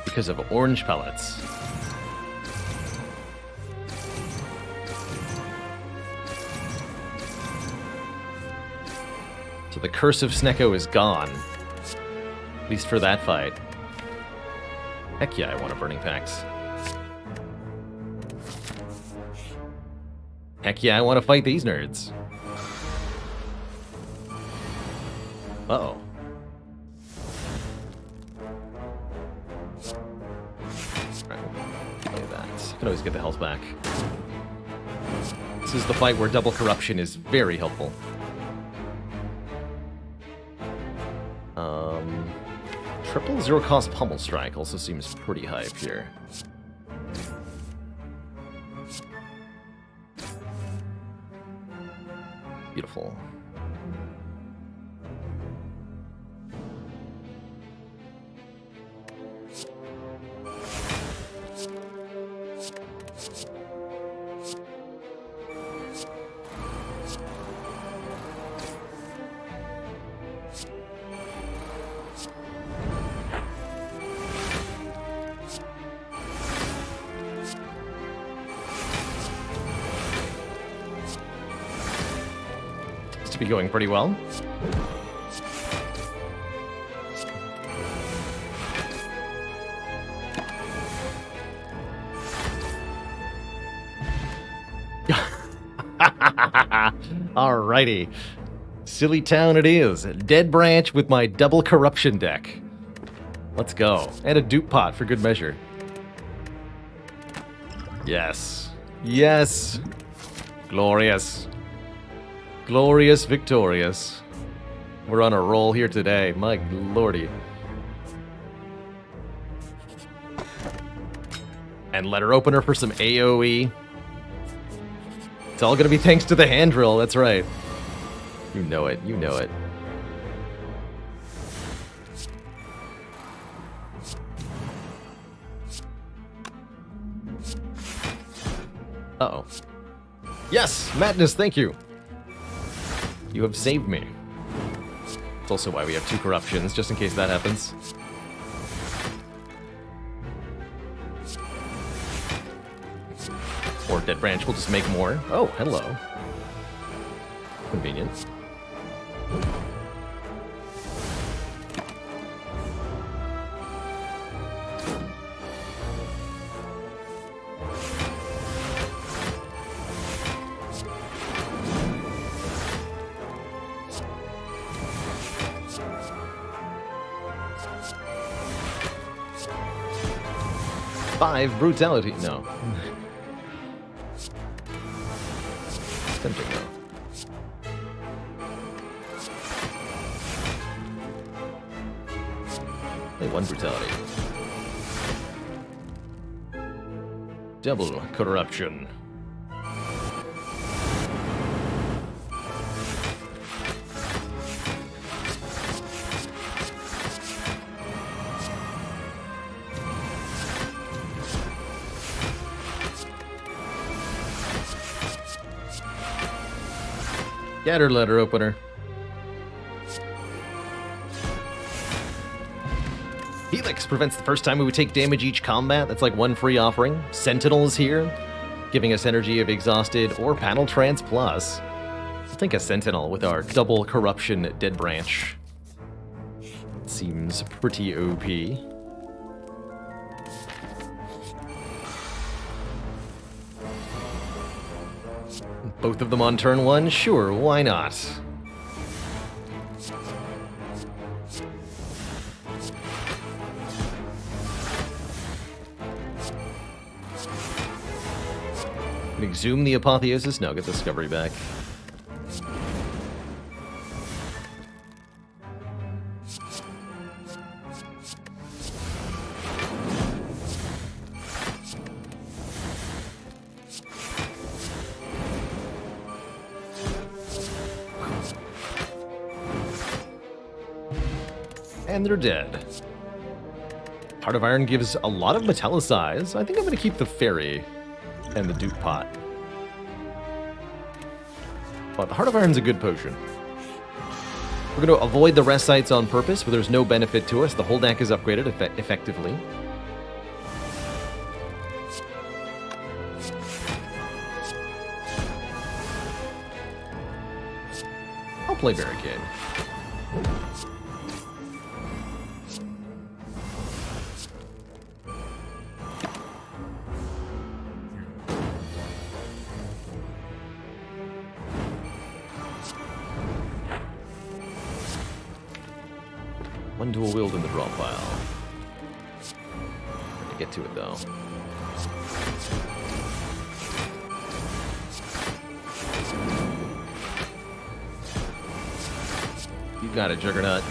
because of orange pellets. So the curse of Snecko is gone. At least for that fight. Heck yeah, I want a Burning Pax. Heck yeah, I want to fight these nerds. Uh-oh. Play that. Can always get the health back. This is the fight where double corruption is very helpful. Triple zero cost pummel strike also seems pretty hype here. Beautiful. To be going pretty well. Alrighty. Silly town it is. Dead branch with my double corruption deck. Let's go. And a dupe pot for good measure. Yes. Yes. Glorious. Glorious, victorious. We're on a roll here today. My lordy. And letter opener for some AoE. It's all gonna be thanks to the hand drill, that's right. You know it, you know it. Uh-oh. Yes! Madness, thank you! You have saved me. It's also why we have 2 corruptions, just in case that happens. Or Dead Branch will just make more. Oh, hello. Convenient. Brutality. No. It's tempting though. Hey, 1 brutality. Double corruption. Scatter letter opener. Helix prevents the first time we would take damage each combat. That's like 1 free offering. Sentinel is here, giving us energy of exhausted or panel trance plus. I'll take a Sentinel with our double corruption dead branch. Seems pretty OP. Both of them on turn 1? Sure, why not? Exhume the apotheosis? No, get the discovery back. And they're dead. Heart of Iron gives a lot of metallicize. I think I'm going to keep the Fairy and the Duke Pot. But the Heart of Iron's a good potion. We're going to avoid the rest sites on purpose, but there's no benefit to us. The whole deck is upgraded effectively. I'll play Barricade. One dual wield in the draw pile. Hard to get to it though. You got it, Juggernaut.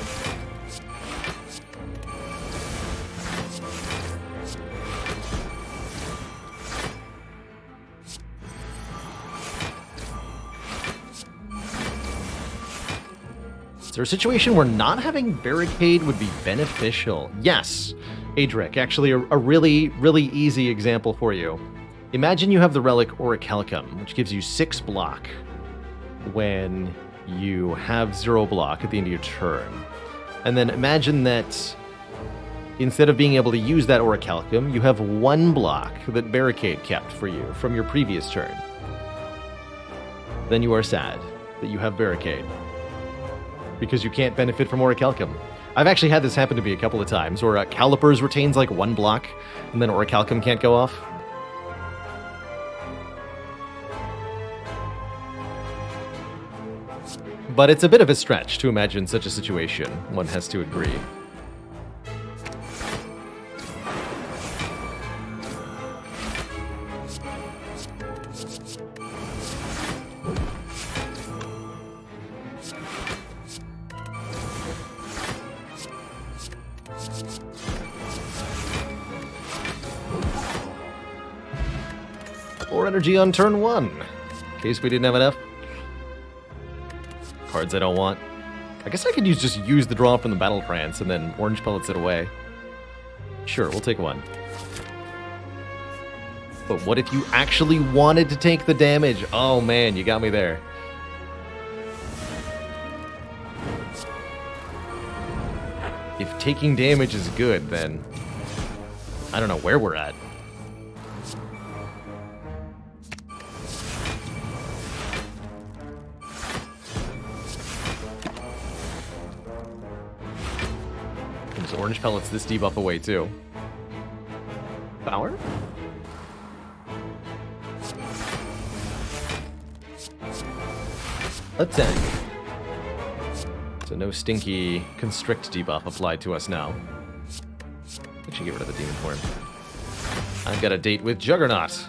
Is there a situation where not having Barricade would be beneficial? Yes, Adric, actually a really, really easy example for you. Imagine you have the Relic Orichalcum, which gives you 6 block when you have 0 block at the end of your turn. And then imagine that instead of being able to use that Orichalcum, you have 1 block that Barricade kept for you from your previous turn. Then you are sad that you have Barricade, because you can't benefit from Orichalcum. I've actually had this happen to me a couple of times, where Calipers retains like 1 block, and then Orichalcum can't go off. But it's a bit of a stretch to imagine such a situation, one has to agree. More energy on turn 1, in case we didn't have enough. Cards I don't want. I guess I could just use the draw from the Battle Trance and then Orange Pellets it away. Sure, we'll take 1. But what if you actually wanted to take the damage? Oh man, you got me there. If taking damage is good, then I don't know where we're at. Orange Pellets this debuff away too. Power? Attack. So no stinky Constrict debuff applied to us now. We should get rid of the Demon Form. I've got a date with Juggernaut.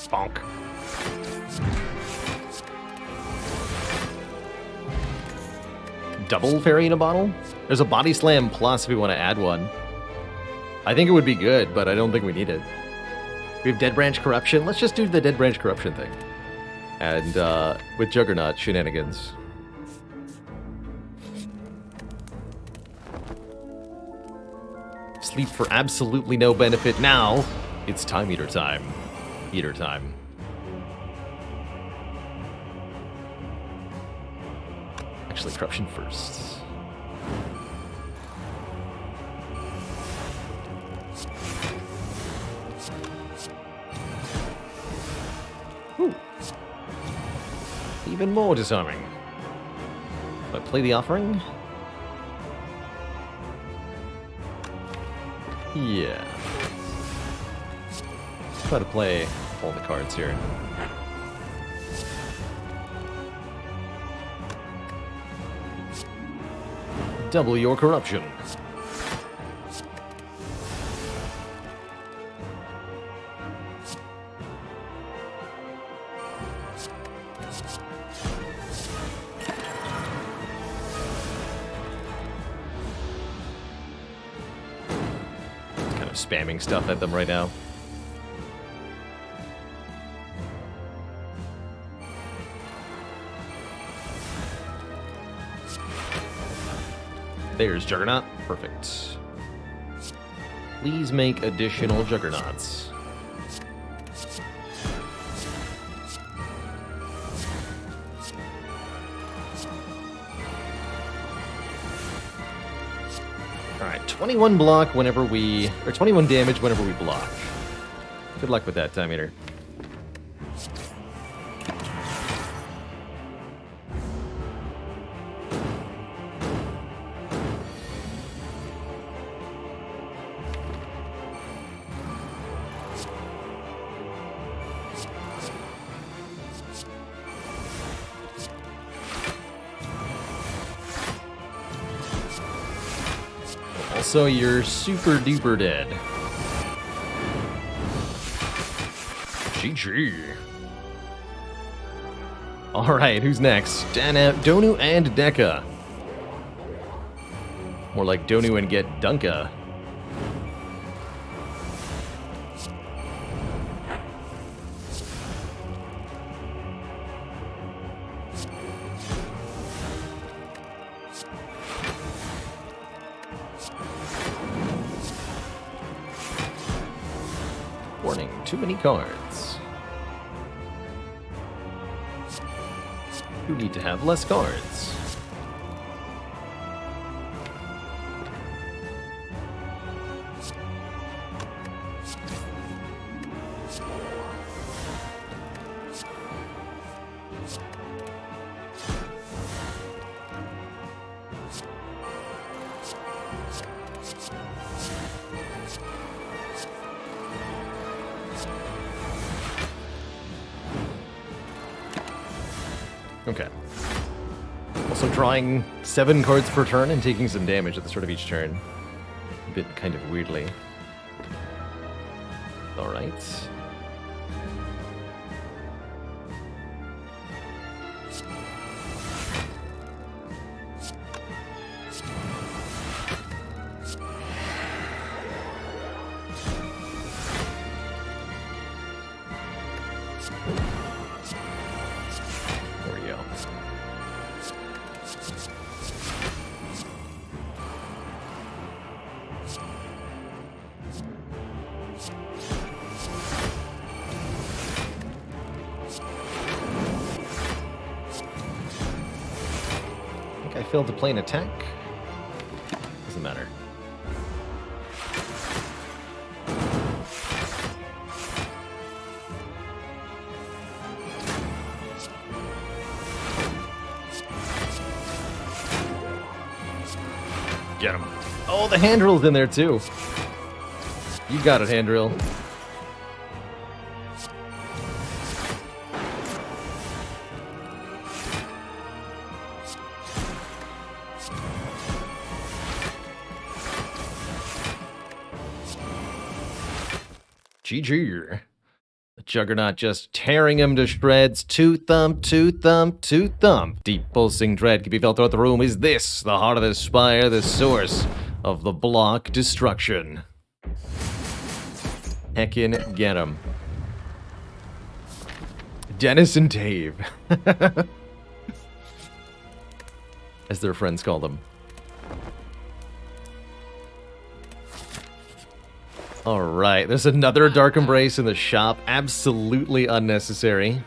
Bonk. Double Fairy in a bottle? There's a Body Slam plus if we want to add one. I think it would be good, but I don't think we need it. We have Dead Branch Corruption. Let's just do the Dead Branch Corruption thing. And with Juggernaut shenanigans. Sleep for absolutely no benefit now. It's Time Eater time. Eater time. Actually, Corruption first. Ooh. Even more disarming. Do I play the Offering? Yeah. Let's try to play all the cards here. Double your corruption. spamming stuff at them right now. There's Juggernaut. Perfect. Please make additional Juggernauts. Alright, 21 block whenever we... or 21 damage whenever we block. Good luck with that, Time Eater. So you're super duper dead. GG. Alright, who's next? Donu and Deka. More like Donu and get Dunka. Warning, too many cards. You need to have less cards. Okay. Also drawing 7 cards per turn and taking some damage at the start of each turn. A bit kind of weirdly. Alright. I failed to play an attack. Doesn't matter. Get him. Oh, the hand drill's in there too. You got it, hand drill. GG. The Juggernaut just tearing him to shreds. Two thump, two thump, two thump. Deep pulsing dread can be felt throughout the room. Is this the heart of the spire, the source of the block destruction? Heckin' get him. Dennis and Dave. As their friends call them. Alright, there's another Dark Embrace in the shop. Absolutely unnecessary.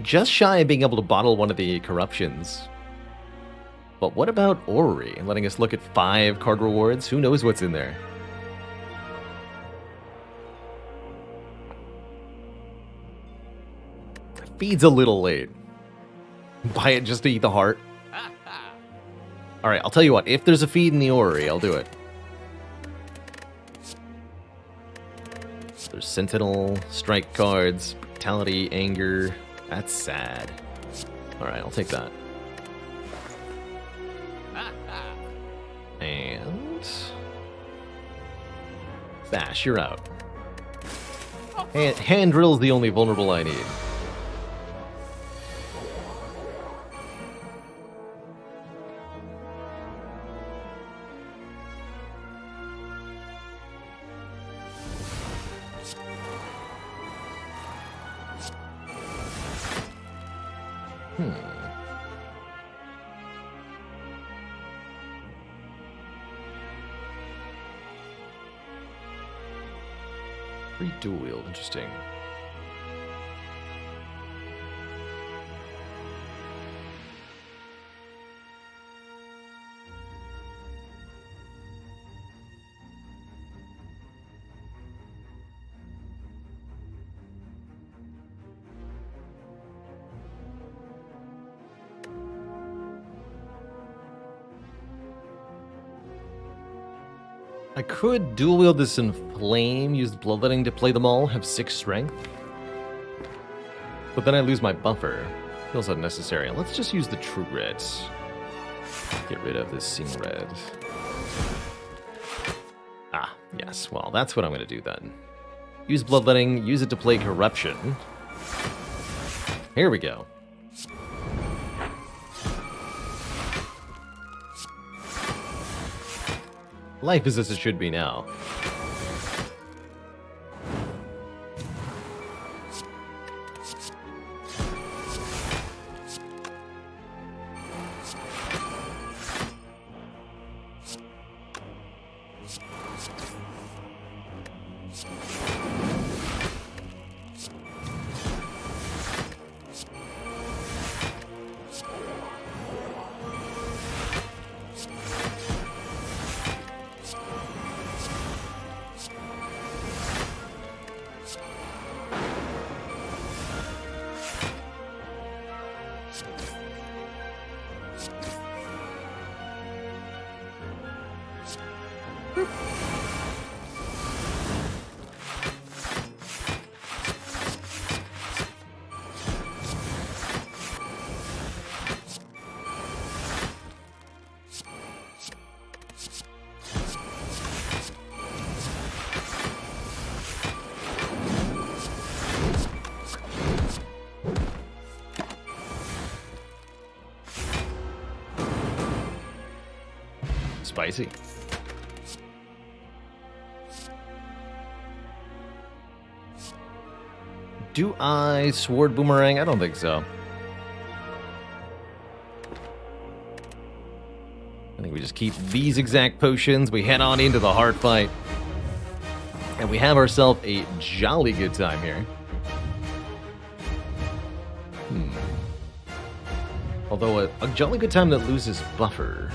Just shy of being able to bottle one of the corruptions. But what about Orrery? Letting us look at 5 card rewards? Who knows what's in there? Feed's a little late. Buy it just to eat the heart. Alright, I'll tell you what. If there's a feed in the Orrery, I'll do it. There's Sentinel, Strike cards, Brutality, Anger. That's sad. Alright, I'll take that. And... Bash, you're out. Hand drill's the only vulnerable I need. Free dual wield, interesting. I could dual wield this in flame, use bloodletting to play them all, have 6 strength. But then I lose my buffer. Feels unnecessary. Let's just use the true red. Get rid of this sing red. Ah, yes. Well, that's what I'm going to do then. Use bloodletting, use it to play corruption. Here we go. Life is as it should be now. Spicy. Do I sword boomerang? I don't think so. I think we just keep these exact potions. We head on into the hard fight. And we have ourselves a jolly good time here. Although a jolly good time that loses buffer.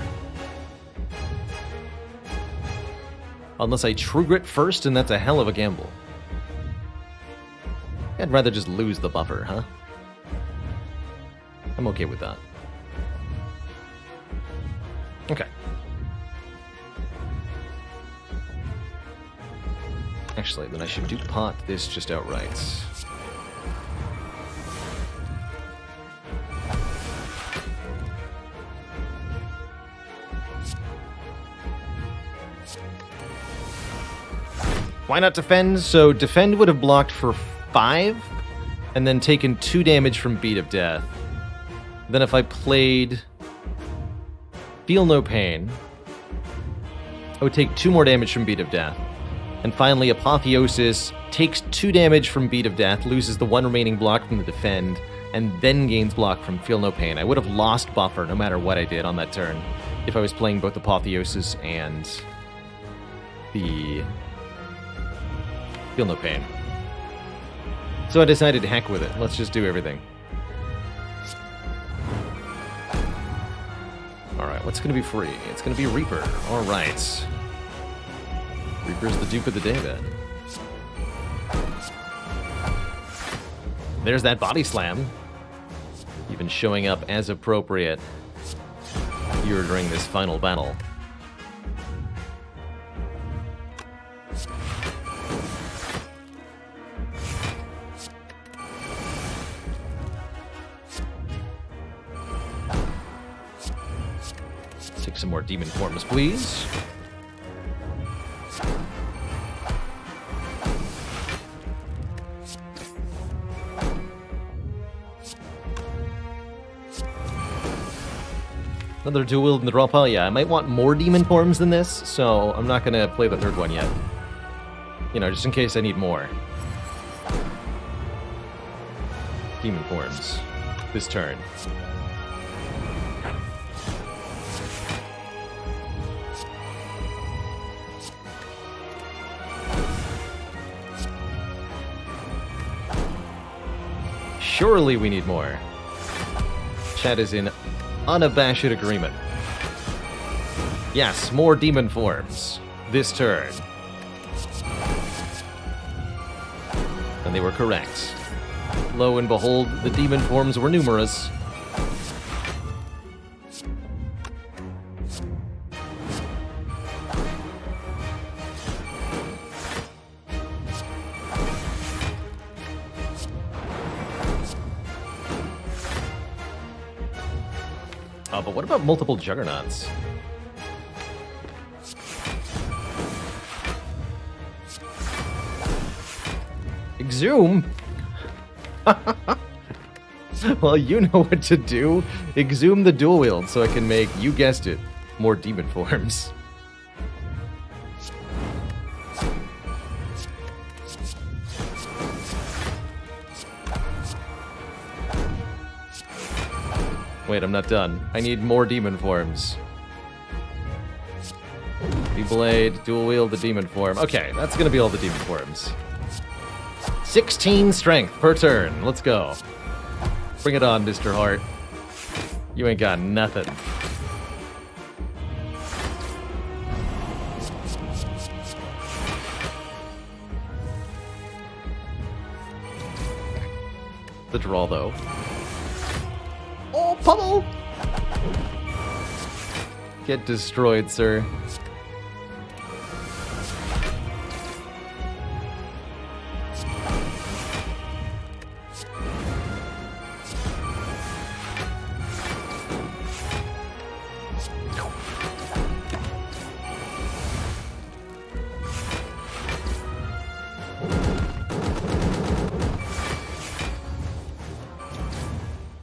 Unless I True Grit first, and that's a hell of a gamble. I'd rather just lose the buffer, huh? I'm okay with that. Okay. Actually, then I should do pot this just outright. Why not defend? So defend would have blocked for 5, and then taken 2 damage from Beat of Death. Then if I played Feel No Pain, I would take 2 more damage from Beat of Death. And finally, Apotheosis takes 2 damage from Beat of Death, loses the 1 remaining block from the defend, and then gains block from Feel No Pain. I would have lost buffer no matter what I did on that turn if I was playing both Apotheosis and the Feel No Pain. So I decided to heck with it. Let's just do everything. Alright, what's going to be free? It's going to be Reaper. Alright. Reaper's the dupe of the day, then. There's that body slam. Even showing up as appropriate here during this final battle. Take some more demon forms, please. Another dual wield in the draw pile? Yeah, I might want more demon forms than this, so I'm not going to play the 3rd one yet. You know, just in case I need more demon forms. this turn. Surely we need more. Chat is in unabashed agreement. Yes, more demon forms this turn. And they were correct. Lo and behold, the demon forms were numerous. But what about multiple juggernauts? Exhume? Well, you know what to do. Exhume the dual wield so I can make, you guessed it, more demon forms. Wait, I'm not done. I need more demon forms. The blade, dual wield, the demon form. Okay, that's gonna be all the demon forms. 16 strength per turn. Let's go. Bring it on, Mr. Hart. You ain't got nothing. The draw, though. Oh, pummel! Get destroyed, sir.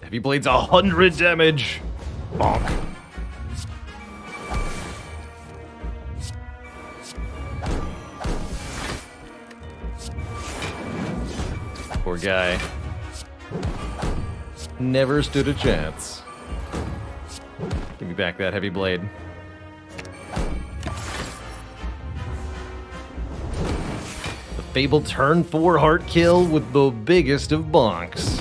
Heavy Blade's 100 damage. Bonk. Poor guy. Never stood a chance. Give me back that Heavy Blade. The fabled turn 4 heart kill with the biggest of bonks.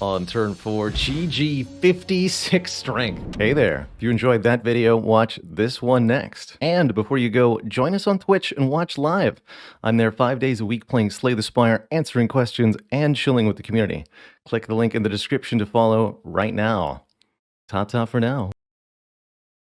On turn 4, GG 56 strength. Hey there, if you enjoyed that video, watch this one next. And before you go, join us on Twitch and watch live. I'm there 5 days a week playing Slay the Spire, answering questions, and chilling with the community. Click the link in the description to follow right now. Ta-ta for now.